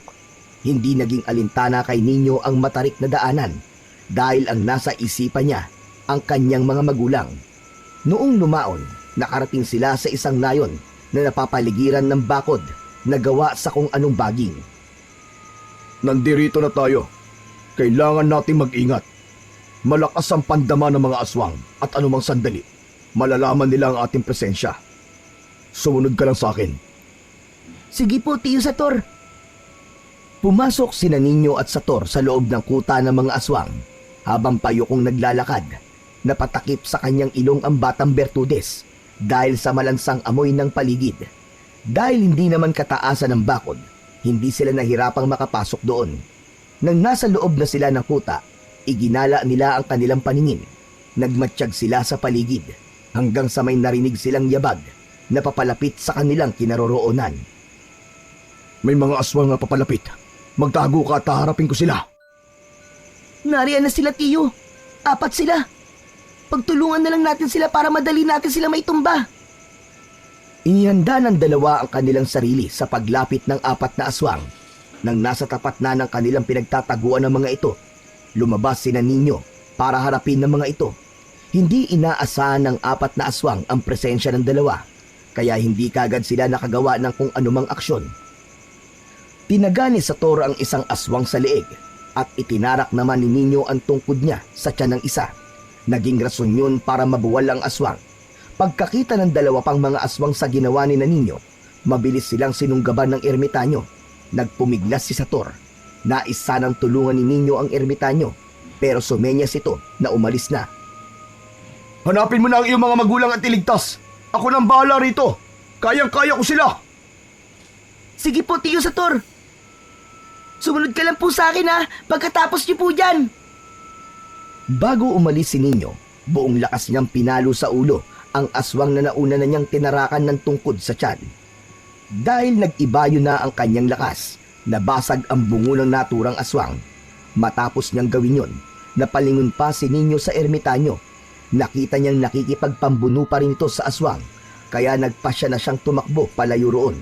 Hindi naging alintana kay Ninyo ang matarik na daanan dahil ang nasa isipan niya ang kanyang mga magulang. Noong lumaon, nakarating sila sa isang nayon na napapaligiran ng bakod na gawa sa kung anong baging. Nandirito na tayo. Kailangan nating mag-ingat. Malakas ang pandama ng mga aswang at anumang sandali, malalaman nila ang ating presensya. Sumunod ka lang sa akin. Sige po, Tiyo Sator. Pumasok sina Ninyo at Sator sa loob ng kuta ng mga aswang. Habang payukong naglalakad, napatakip sa kanyang ilong ang batang Bertudes dahil sa malansang amoy ng paligid. Dahil hindi naman kataasan ng bakod, hindi sila nahirapang makapasok doon. Nang nasa loob na sila ng kuta, iginala nila ang kanilang paningin. Nagmatsyag sila sa paligid hanggang sa may narinig silang yabag na papalapit sa kanilang kinaroroonan. May mga aswang na papalapit. Magtago ka at haharapin ko sila. Nariyan na sila, Tiyo. 4 sila. Pagtulungan na lang natin sila para madali natin sila maitumba. Inihanda ng dalawa ang kanilang sarili sa paglapit ng 4 na aswang. Nang nasa tapat na ng kanilang pinagtataguan ng mga ito, lumabas sina Ninyo para harapin ng mga ito. Hindi inaasahan ng 4 na aswang ang presensya ng dalawa, kaya hindi kagad sila nakagawa ng kung anumang aksyon. Tinaga ni Sator ang isang aswang sa leeg at itinarak naman ni Ninyo ang tungkod niya sa tiyan ng isa. Naging rason yun para mabuwal ang aswang. Pagkakita ng dalawa pang mga aswang sa ginawa ni Ninyo, mabilis silang sinunggaban ng ermitanyo. Nagpumiglas si Sator. Nais sanang tulungan ni Ninyo ang ermitanyo, pero sumenyas ito na umalis na. Hanapin mo na ang iyong mga magulang at iligtas. Ako nang bahala rito. Kayang-kaya ko sila. Sige po, Tiyo Sator. Sumunod ka lang po sa akin ha, pagkatapos niyo po dyan. Bago umalis si Ninyo, buong lakas niyang pinalo sa ulo ang aswang na nauna na niyang tinarakan ng tungkod sa tiyan. Dahil nag-ibayo na ang kanyang lakas, nabasag ang bungo ng naturang aswang. Matapos niyang gawin yon, napalingon pa si Ninyo sa ermitanyo. Nakita niyang nakikipagpambuno pa rin ito sa aswang, kaya nagpasya na siyang tumakbo palayo roon.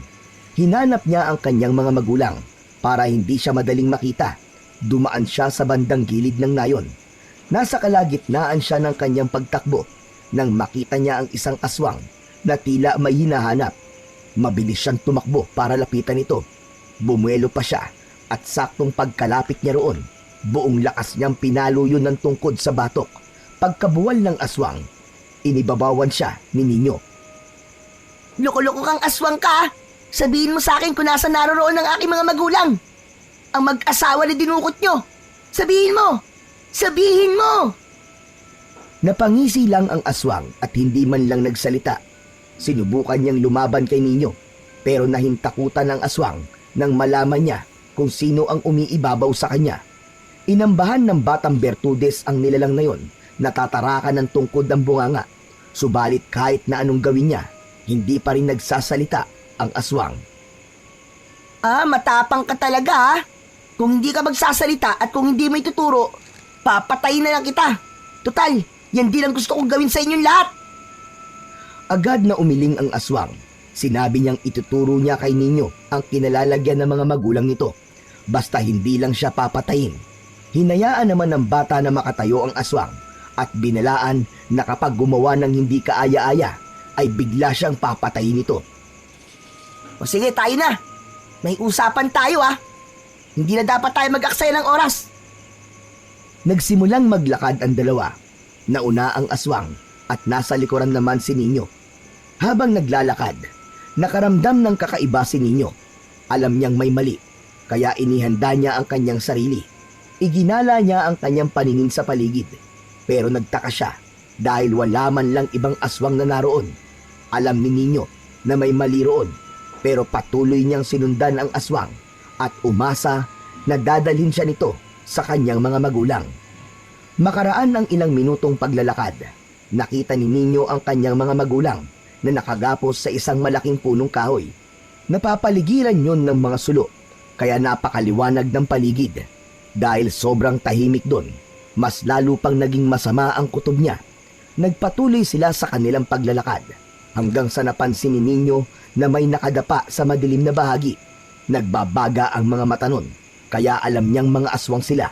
Hinanap niya ang kanyang mga magulang para hindi siya madaling makita. Dumaan siya sa bandang gilid ng nayon. Nasa kalagitnaan siya ng kanyang pagtakbo nang makita niya ang isang aswang na tila may hinahanap. Mabilis siyang tumakbo para lapitan ito. Bumuelo pa siya at saktong pagkalapit niya roon, buong lakas niyang pinalo yun ng tungkod sa batok. Pagkabuwal ng aswang, inibabawan siya ni Ninyo. Loko-loko kang aswang ka. Sabihin mo sa akin kung nasa naroroon ang aking mga magulang. Ang mag-asawa na dinukot nyo. Sabihin mo! Sabihin mo! Napangisi lang ang aswang at hindi man lang nagsalita. Sinubukan niyang lumaban kay Ninyo, pero nahintakutan ang aswang nang malaman niya kung sino ang umiibabaw sa kanya. Inambahan ng batang Bertudes ang nilalang na yon, natatarakan ng tungkod ang bunganga. Subalit kahit na anong gawin niya, hindi pa rin nagsasalita ang aswang. Matapang ka talaga ha. Kung hindi ka magsasalita at kung hindi mo ituturo, papatayin na lang kita. Total, yan din ang gusto kong gawin sa inyong lahat. Agad na umiling ang aswang. Sinabi niyang ituturo niya kay Ninyo ang kinalalagyan ng mga magulang nito. Basta hindi lang siya papatayin. Hinayaan naman ng bata na makatayo ang aswang at binalaan na kapag gumawa ng hindi kaaya-aya ay bigla siyang papatayin nito. O sige, tayo na. May usapan tayo ha. Hindi na dapat tayo mag-aksaya ng oras. Nagsimulang maglakad ang dalawa. Nauna ang aswang at nasa likuran naman si Ninyo. Habang naglalakad, nakaramdam ng kakaiba si Ninyo. Alam niyang may mali, kaya inihanda niya ang kanyang sarili. Iginala niya ang kanyang paningin sa paligid. Pero nagtaka siya dahil wala man lang ibang aswang na naroon. Alam ni Ninyo na may mali roon, pero patuloy niyang sinundan ang aswang at umasa na dadalhin siya nito sa kanyang mga magulang. Makaraan ang ilang minutong paglalakad, nakita ni Ninyo ang kanyang mga magulang na nakagapos sa isang malaking punong kahoy. Napapaligiran yon ng mga sulo, kaya napakaliwanag ng paligid. Dahil sobrang tahimik doon, mas lalo pang naging masama ang kutob niya. Nagpatuloy sila sa kanilang paglalakad hanggang sa napansin ni Ninyo na may nakadapa sa madilim na bahagi. Nagbabaga ang mga mata nun, kaya alam niyang mga aswang sila.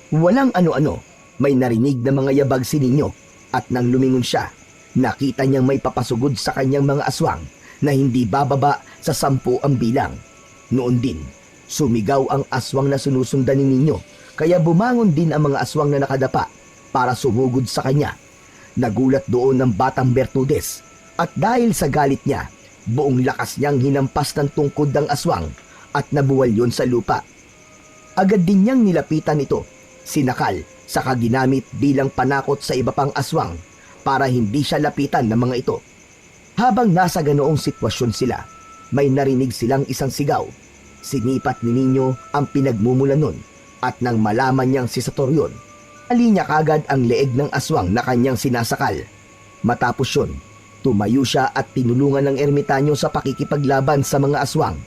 Walang ano-ano, may narinig na mga yabag si Ninyo at nang lumingon siya, nakita niyang may papasugod sa kanyang mga aswang na hindi bababa sa 10 ang bilang. Noon din, sumigaw ang aswang na sinusundan ni Ninyo, kaya bumangon din ang mga aswang na nakadapa para sumugod sa kanya. Nagulat doon ng batang Bertudes at dahil sa galit niya, buong lakas niyang hinampas ng tungkod ng aswang at nabuwal yon sa lupa. Agad din niyang nilapitan ito, sinakal, saka ginamit bilang panakot sa iba pang aswang para hindi siya lapitan ng mga ito. Habang nasa ganoong sitwasyon sila, may narinig silang isang sigaw. Sinipat ni Ninyo ang pinagmumulan nun at nang malaman niyang si Sator yun, alinya kagad ang leeg ng aswang na kanyang sinasakal. Matapos yun, tumayo siya at tinulungan ng ermitanyo sa pakikipaglaban sa mga aswang.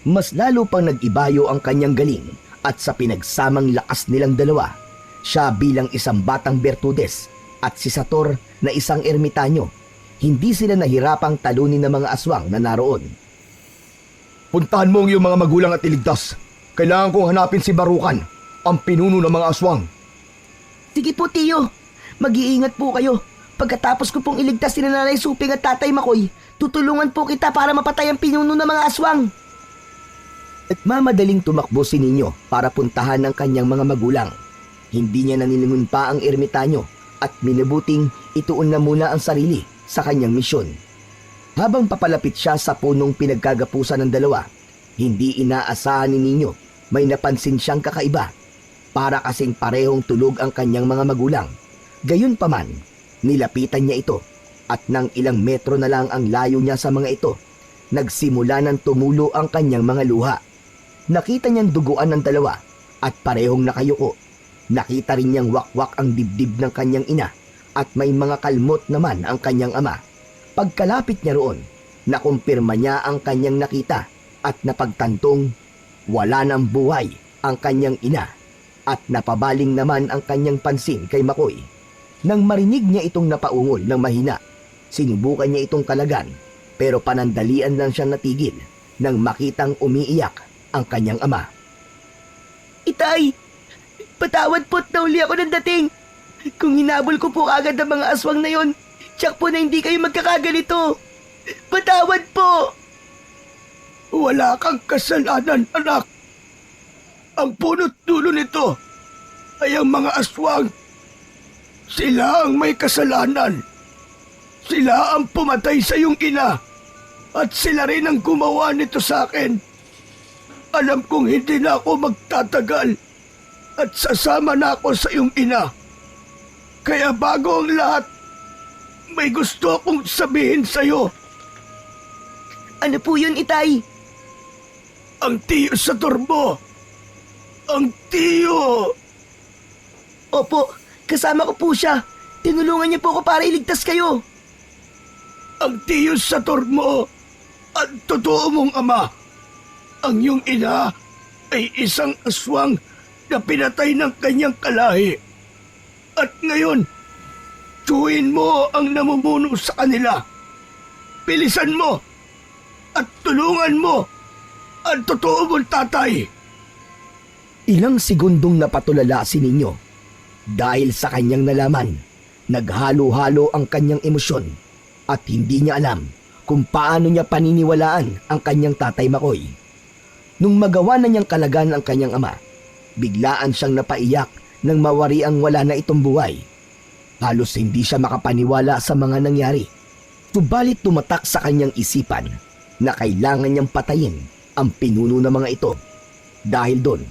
Mas lalo pang nag-ibayo ang kanyang galing at sa pinagsamang lakas nilang dalawa, siya bilang isang batang Bertudes at si Sator na isang ermitanyo, hindi sila nahirapang talunin ng mga aswang na naroon. Puntahan mo ang iyong mga magulang at iligtas. Kailangan kong hanapin si Barukan, ang pinuno ng mga aswang. Sige po, Tiyo. Mag-iingat po kayo. Pagkatapos ko pong iligtas si Nanay Suping at Tatay Makoy, tutulungan po kita para mapatay ang pinuno ng mga aswang. Nagmamadaling tumakbo si Ninyo para puntahan ang kanyang mga magulang. Hindi niya nanilingon pa ang ermitanyo at minabuting ituon na muna ang sarili sa kanyang misyon. Habang papalapit siya sa punong pinagkagapusan ng dalawa, hindi inaasahan ni Ninyo may napansin siyang kakaiba. Para kasing parehong tulog ang kanyang mga magulang. Gayunpaman, nilapitan niya ito at nang ilang metro na lang ang layo niya sa mga ito, nagsimula ng tumulo ang kanyang mga luha. Nakita niyang duguan ng dalawa at parehong nakayuko. Nakita rin niyang wakwak ang dibdib ng kanyang ina at may mga kalmot naman ang kanyang ama. Pagkalapit niya roon, nakumpirma niya ang kanyang nakita at napagtantong wala ng buhay ang kanyang ina at napabaling naman ang kanyang pansin kay Makoy. Nang marinig niya itong napaungol ng mahina, sinubukan niya itong kalagan pero panandalian lang siyang natigil nang makitang umiiyak ang kanyang ama. Itay, patawad po't nauli ako ng dating. Kung hinabol ko po agad ang mga aswang na yon, tiyak po na hindi kayo magkakaganito. Patawad po! Wala kang kasalanan, anak. Ang punot dulo nito ay ang mga aswang. Sila ang may kasalanan. Sila ang pumatay sa iyong ina at sila rin ang gumawa nito sa akin. Alam kong hindi na ako magtatagal at sasama na ako sa iyong ina. Kaya bago ang lahat, may gusto akong sabihin sa iyo. Ano po yun, Itay? Ang tiyo sa turbo. Ang tiyo. Opo, kasama ko po siya. Tinulungan niya po ako para iligtas kayo. Ang tiyo sa turbo. Ang totoo mong ama. Ang iyong ina ay isang aswang na pinatay ng kanyang kalahi. At ngayon, tsuhin mo ang namumuno sa kanila. Bilisan mo at tulungan mo ang totoo mong tatay. Ilang segundong napatulala si Ninyo dahil sa kanyang nalaman. Naghalo-halo ang kanyang emosyon at hindi niya alam kung paano niya paniniwalaan ang kanyang tatay Makoy. Nung magawa na niyang kalagan ang kanyang ama, biglaan siyang napaiyak nang mawari ang wala na itong buhay. Halos hindi siya makapaniwala sa mga nangyari. Subalit tumatak sa kanyang isipan na kailangan niyang patayin ang pinuno ng mga ito. Dahil doon,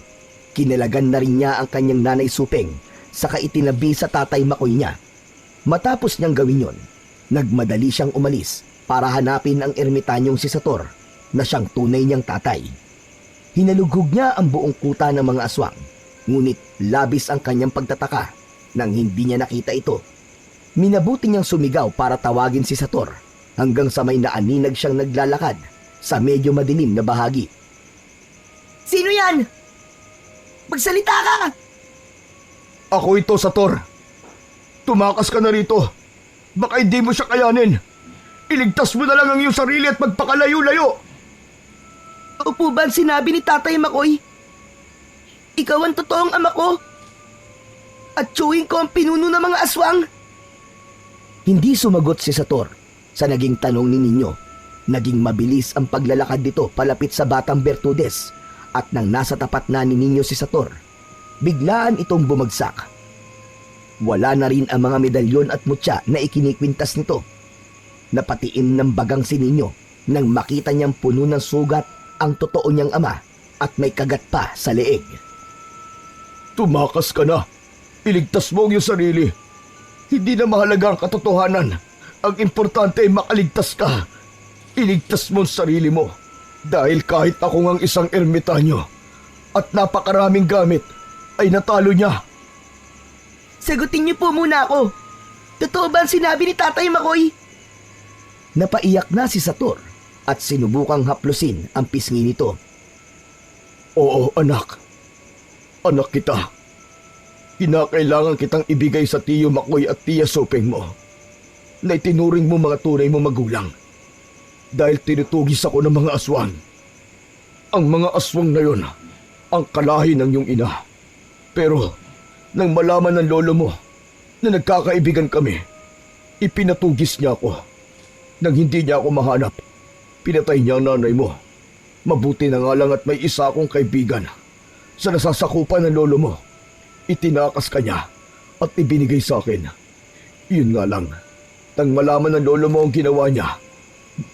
kinalagan na rin niya ang kanyang nanay Supeng saka itinabi sa tatay Makoy niya. Matapos niyang gawin yon, nagmadali siyang umalis para hanapin ang ermitanyong si Sator na siyang tunay niyang tatay. Hinalugog niya ang buong kuta ng mga aswang, ngunit labis ang kanyang pagtataka nang hindi niya nakita ito. Minabuti niyang sumigaw para tawagin si Sator hanggang sa may naaninag siyang naglalakad sa medyo madilim na bahagi. Sino yan? Magsalita ka! Ako ito, Sator. Tumakas ka na rito. Baka hindi mo siya kayanin. Iligtas mo na lang ang iyong sarili at magpakalayo-layo. Opo ba ang sinabi ni Tatay Makoy? Ikaw ang totoong ama ko? At tsuhin ko ang pinuno ng mga aswang? Hindi sumagot si Sator sa naging tanong ni Ninyo. Naging mabilis ang paglalakad nito palapit sa batang Bertudes at nang nasa tapat na ni Ninyo si Sator, biglaan itong bumagsak. Wala na rin ang mga medalyon at mutya na ikinikwintas nito. Napatiim ng bagang si Ninyo nang makita niyang puno ng sugat ang totoo niyang ama at may kagat pa sa leeg. Tumakas ka na. Iligtas mo ang iyong sarili. Hindi na mahalaga ang katotohanan. Ang importante ay makaligtas ka. Iligtas mo ang sarili mo. Dahil kahit ako ngang isang ermitanyo at napakaraming gamit, ay natalo niya. Sagutin niyo po muna ako. Totoo ba ang sinabi ni Tatay Makoy? Napaiyak na si Sator at sinubukang haplusin ang pisngi nito. Oo, anak. Anak kita. Kinakailangan kitang ibigay sa Tiyo Makoy at Tiya Supeng mo na itinuring mo mga tunay mo magulang. Dahil tinutugis ako ng mga aswang. Ang mga aswang na yon, ang kalahi ng iyong ina. Pero, nang malaman ng lolo mo na nagkakaibigan kami, ipinatugis niya ako. Nang hindi niya ako mahanap, pinatay niya ang nanay mo. Mabuti na nga lang at may isa akong kaibigan sa nasasakupan ng lolo mo. Itinakas ka niya at ibinigay sa akin. Yun nga lang, nang malaman ng lolo mo ang ginawa niya,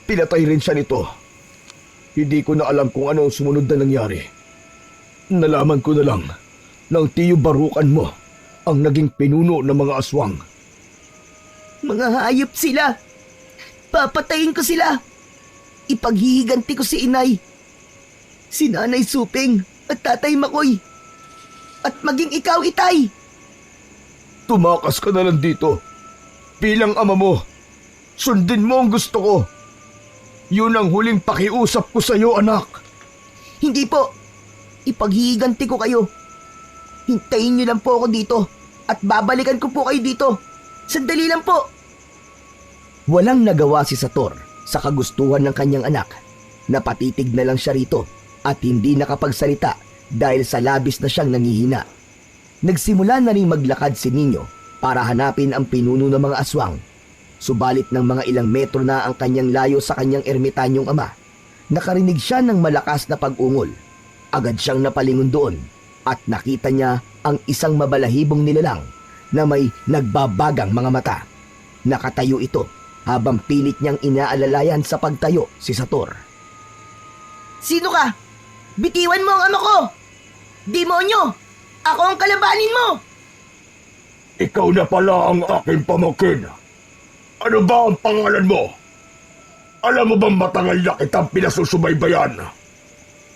pinatay rin siya nito. Hindi ko na alam kung ano ang sumunod na nangyari. Nalaman ko na lang ng tiyo Barukan mo ang naging pinuno ng mga aswang. Mga hayop sila! Papatayin ko sila! Ipaghihiganti ko si inay, si Nanay Suping at Tatay Makoy, at maging ikaw, Itay! Tumakas ka na lang dito. Bilang ama mo, sundin mo ang gusto ko. Yun ang huling pakiusap ko sa iyo, anak. Hindi po! Ipaghihiganti ko kayo. Hintayin niyo lang po ako dito at babalikan ko po kayo dito. Sandali lang po! Walang nagawa si Sator sa kagustuhan ng kanyang anak. Napatitig na lang siya rito at hindi nakapagsalita dahil sa labis na siyang nangihina. Nagsimula na rin maglakad si Ninyo para hanapin ang pinuno ng mga aswang. Subalit ng mga ilang metro na ang kanyang layo sa kanyang ermitanyong ama, nakarinig siya ng malakas na pag-ungol. Agad siyang napalingon doon at nakita niya ang isang mabalahibong nilalang na may nagbabagang mga mata. Nakatayo ito habang pilit niyang inaalalayan sa pagtayo si Sator. Sino ka? Bitiwan mo ang ama ko! Demonyo! Ako ang kalabanin mo! Ikaw na pala ang aking pamangkin. Ano ba ang pangalan mo? Alam mo bang matagal na kitang pinasusubaybayan?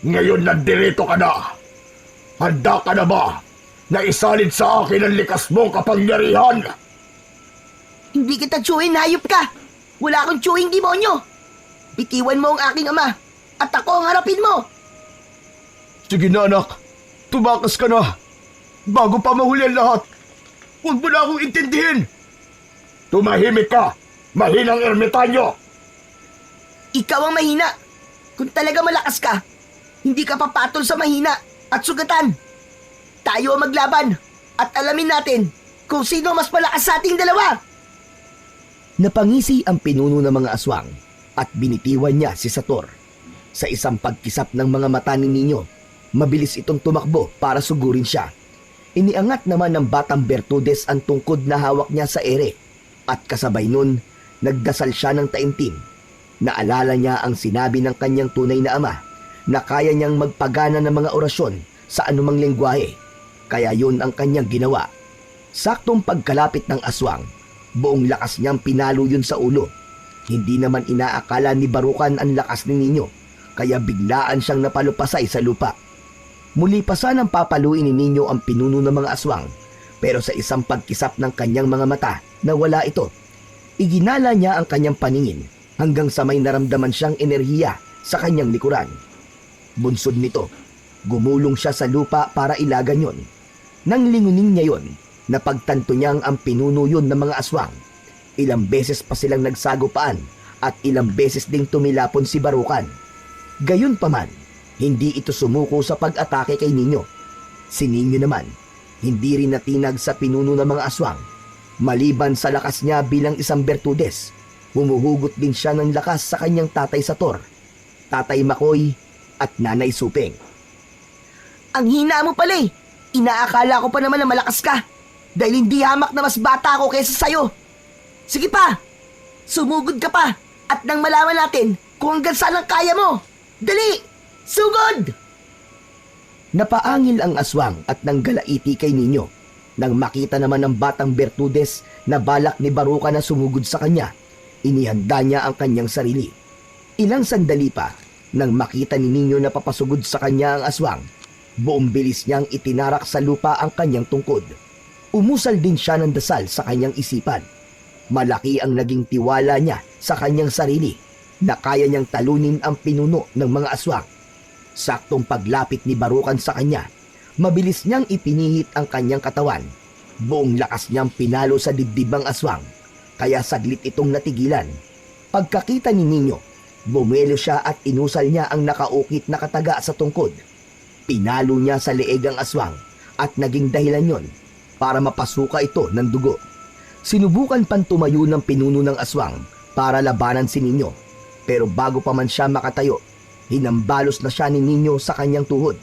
Ngayon nandirito ka na. Handa ka na ba na isalid sa akin ang likas mong kapangyarihan? Hindi kita tsuhin, hayop ka! Wala akong tsuhing demonyo! Bitiwan mo ang aking ama at ako ang harapin mo! Sige na anak, tumakas ka na. Bago pa mahuli ang lahat, huwag mo na akong intindihin. Tumahimik ka, mahinang ermitanyo. Ikaw ang mahina! Kung talaga malakas ka, hindi ka papatol sa mahina at sugatan. Tayo ang maglaban at alamin natin kung sino mas malakas sa ating dalawa! Napangisi ang pinuno ng mga aswang at binitiwan niya si Sator. Sa isang pagkisap ng mga mata ni Ninyo, mabilis itong tumakbo para sugurin siya. Iniangat naman ng batang Bertudes ang tungkod na hawak niya sa ere at kasabay nun, nagdasal siya ng taimtim. Naalala niya ang sinabi ng kanyang tunay na ama na kaya niyang magpagana ng mga orasyon sa anumang lengguwahe. Kaya yun ang kanyang ginawa. Saktong pagkalapit ng aswang, buong lakas niyang pinalo yun sa ulo. Hindi naman inaakala ni Barukan ang lakas ni Ninyo, kaya biglaan siyang napalupasay sa lupa. Muli pa sanang papaluin ni Ninyo ang pinuno ng mga aswang, pero sa isang pagkisap ng kanyang mga mata, nawala ito. Iginala niya ang kanyang paningin hanggang sa may naramdaman siyang enerhiya sa kanyang likuran. Bunsod nito, gumulong siya sa lupa para ilagan yon. Nang lingunin niya yon, napagtanto niyang ang pinuno yun ng mga aswang. Ilang beses pa silang nagsagupaan at ilang beses ding tumilapon si Barukan. Gayunpaman, hindi ito sumuko sa pag-atake kay Ninyo. Si Ninyo naman, hindi rin natinag sa pinuno ng mga aswang. Maliban sa lakas niya bilang isang Bertudes, humuhugot din siya ng lakas sa kanyang tatay Sator, Tatay Makoy at Nanay Suping. Ang hina mo pala eh! Inaakala ko pa naman na malakas ka dahil hindi hamak na mas bata ako kaysa sa'yo. Sige pa! Sumugod ka pa at nang malaman natin kung hanggang saan ang kaya mo. Dali! Sugod! Napaangil ang aswang at nanggalaiti kay Ninyo. Nang makita naman ng batang Bertudes na balak ni Barukan na sumugod sa kanya, inihanda niya ang kanyang sarili. Ilang sandali pa, nang makita ni Ninyo na papasugod sa kanya ang aswang, buong bilis niyang itinarak sa lupa ang kanyang tungkod. Umusal din siya ng dasal sa kanyang isipan. Malaki ang naging tiwala niya sa kanyang sarili na kaya niyang talunin ang pinuno ng mga aswang. Saktong paglapit ni Barukan sa kanya, mabilis niyang ipinihit ang kanyang katawan. Buong lakas niyang pinalo sa dibdib ang aswang, kaya saglit itong natigilan. Pagkakita ni Ninyo, bumelo siya at inusal niya ang nakaukit na kataga sa tungkod. Pinalo niya sa leeg ang aswang at naging dahilan yon para mapasuka ito ng dugo. Sinubukan pang tumayo ng pinuno ng aswang para labanan si Ninyo, pero bago pa man siya makatayo, Hinambalos na siya ni Nino sa kanyang tuhod.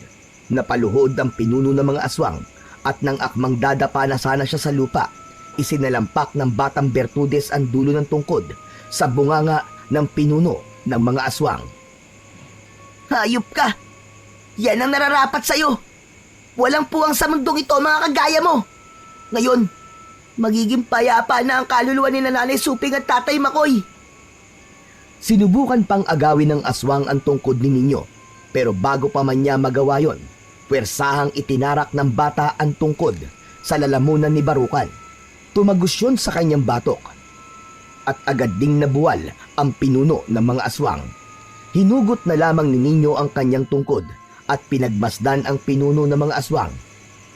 Napaluhod ang pinuno ng mga aswang at nang akmang dadapa na sana siya sa lupa, isinalampak ng batang Bertudes ang dulo ng tungkod sa bunganga ng pinuno ng mga aswang. Hayop ka! Yan ang nararapat sa'yo! Walang puwang sa mundong ito mga kagaya mo! Ngayon, magiging payapa na ang kaluluwa ni Nanay Suping at Tatay Makoy! Sinubukan pang agawin ng aswang ang tungkod ni Nino, pero bago pa man niya magawa yon, pwersahang itinarak ng bata ang tungkod sa lalamunan ni Barukan. Tumagos yun sa kanyang batok at agad ding nabuwal ang pinuno ng mga aswang. Hinugot na lamang ni Nino ang kanyang tungkod at pinagmasdan ang pinuno ng mga aswang.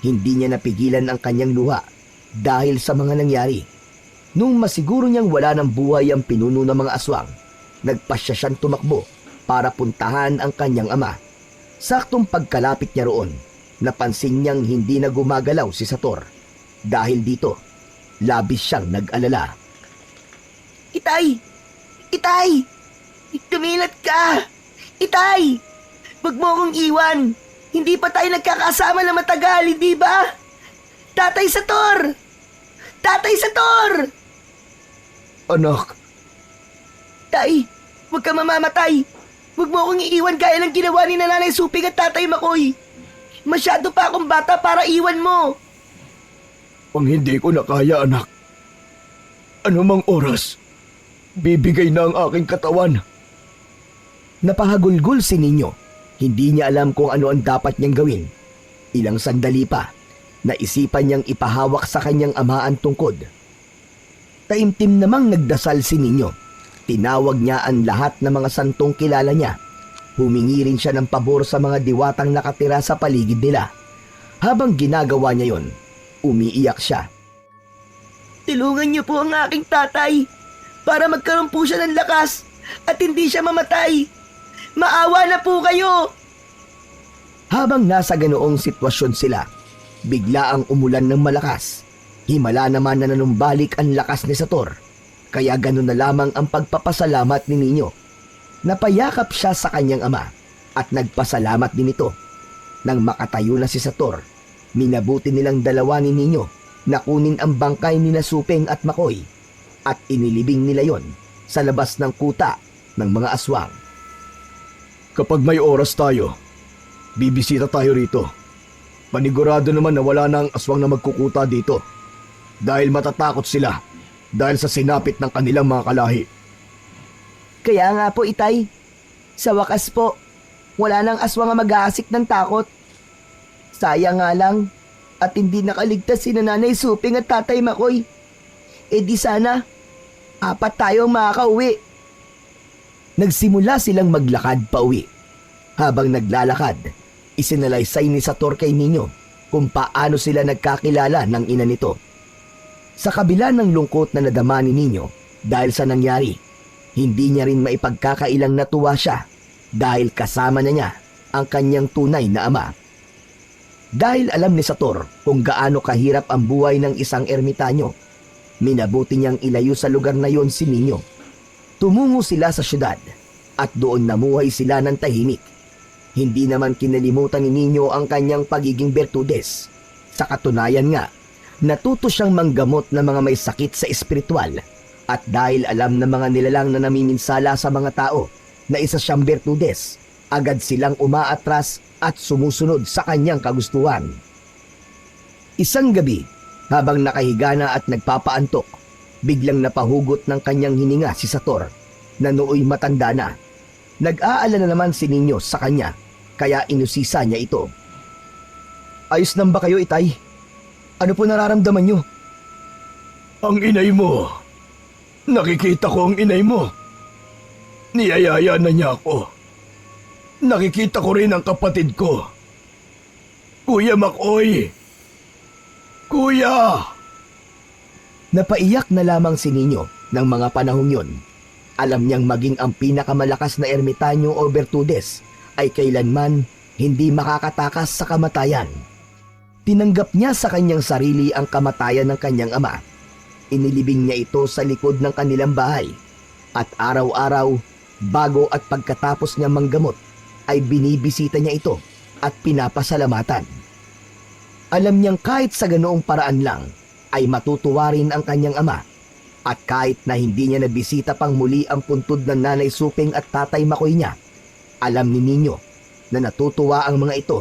Hindi niya napigilan ang kanyang luha dahil sa mga nangyari. Nung masiguro niyang wala ng buhay ang pinuno ng mga aswang, nagpasya siyang tumakbo para puntahan ang kanyang ama. Saktong pagkalapit niya roon, napansin niyang hindi na gumagalaw si Sator. Dahil dito, labis siyang nag-alala. Itay! Itay! Tumilat ka! Itay! Huwag mo akong iwan! Hindi pa tayo nagkakasama na matagal, hindi ba? Tatay Sator! Tatay Sator! Anak, Tay, huwag ka mamamatay! Huwag mo akong iiwan gaya ng ginawa ni Nanay Suping at Tatay Makoy! Masyado pa akong bata para iwan mo! ang hindi ko na kaya, anak. Anumang oras, bibigay na ang aking katawan. Napahagulgol si Nino. Hindi niya alam kung ano ang dapat niyang gawin. Ilang sandali pa, naisipan niyang ipahawak sa kanyang ama ang tungkod. Taimtim namang nagdasal si Nino. Tinawag niya ang lahat ng mga santong kilala niya. Humingi rin siya ng pabor sa mga diwatang nakatira sa paligid nila. Habang ginagawa niya yon, umiiyak siya. Tulungan niyo po ang aking tatay para magkaroon po siya ng lakas at hindi siya mamatay. Maawa na po kayo! Habang nasa ganoong sitwasyon sila, bigla ang umulan ng malakas. Himala naman na nanumbalik ang lakas ni Sator. Kaya gano'n na lamang ang pagpapasalamat ni Nino. Napayakap siya sa kanyang ama at nagpasalamat din ito. Nang makatayo na si Sator, minabuti nilang dalawa ni Nino na kunin ang bangkay ni Suping at Makoy at inilibing nila yon sa labas ng kuta ng mga aswang. Kapag may oras tayo, bibisita tayo rito. Panigurado naman na wala na ang aswang na magkukuta dito. Dahil matatakot sila dahil sa sinapit ng kanilang mga kalahi. Kaya nga po, Itay. Sa wakas po, wala nang aswang ang mag-aasik ng takot. Sayang nga lang at hindi nakaligtas si Nanay Suping at Tatay Makoy. E di sana, 4 tayong makakauwi. Nagsimula silang maglakad pa uwi. Habang naglalakad, isinalaysay ni Sator kay Nino kung paano sila nagkakilala ng ina nito. Sa kabila ng lungkot na nadama ni Nino dahil sa nangyari, hindi niya rin maipagkakailang natuwa siya dahil kasama na niya ang kanyang tunay na ama. Dahil alam ni Sator kung gaano kahirap ang buhay ng isang ermitanyo, minabuti niyang ilayo sa lugar na yon si Nino. Tumungo sila sa syudad at doon namuhay sila ng tahimik. Hindi naman kinalimutan ni Nino ang kanyang pagiging Bertudes. Sa katunayan nga, natuto siyang manggamot ng mga may sakit sa espiritual at dahil alam ng mga nilalang na namiminsala sa mga tao na isa siyang Bertudes, agad silang umaatras at sumusunod sa kanyang kagustuhan. Isang gabi, habang nakahiga na at nagpapaantok, biglang napahugot ng kanyang hininga si Sator na nooy matanda na. Nag-aalala naman si Nino sa kanya, kaya inusisa niya ito. Ayos lang ba kayo, Itay? Ano po nararamdaman niyo? Ang inay mo. Nakikita ko ang inay mo. Niyayaya na niya ako. Nakikita ko rin ang kapatid ko. Kuya Makoy! Kuya! Napaiyak na lamang si Nino ng mga panahong yon. Alam niyang maging ang pinakamalakas na ermitanyo o Bertudes ay kailanman hindi makakatakas sa kamatayan. Tinanggap niya sa kanyang sarili ang kamatayan ng kanyang ama. Inilibing niya ito sa likod ng kanilang bahay. At araw-araw, bago at pagkatapos niya manggamot, ay binibisita niya ito at pinapasalamatan. Alam niyang kahit sa ganoong paraan lang ay matutuwa rin ang kanyang ama, at kahit na hindi niya nabisita pang muli ang puntod ng Nanay Suping at Tatay Makoy niya, alam ni Nino na natutuwa ang mga ito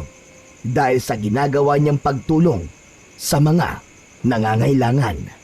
dahil sa ginagawa niyang pagtulong sa mga nangangailangan.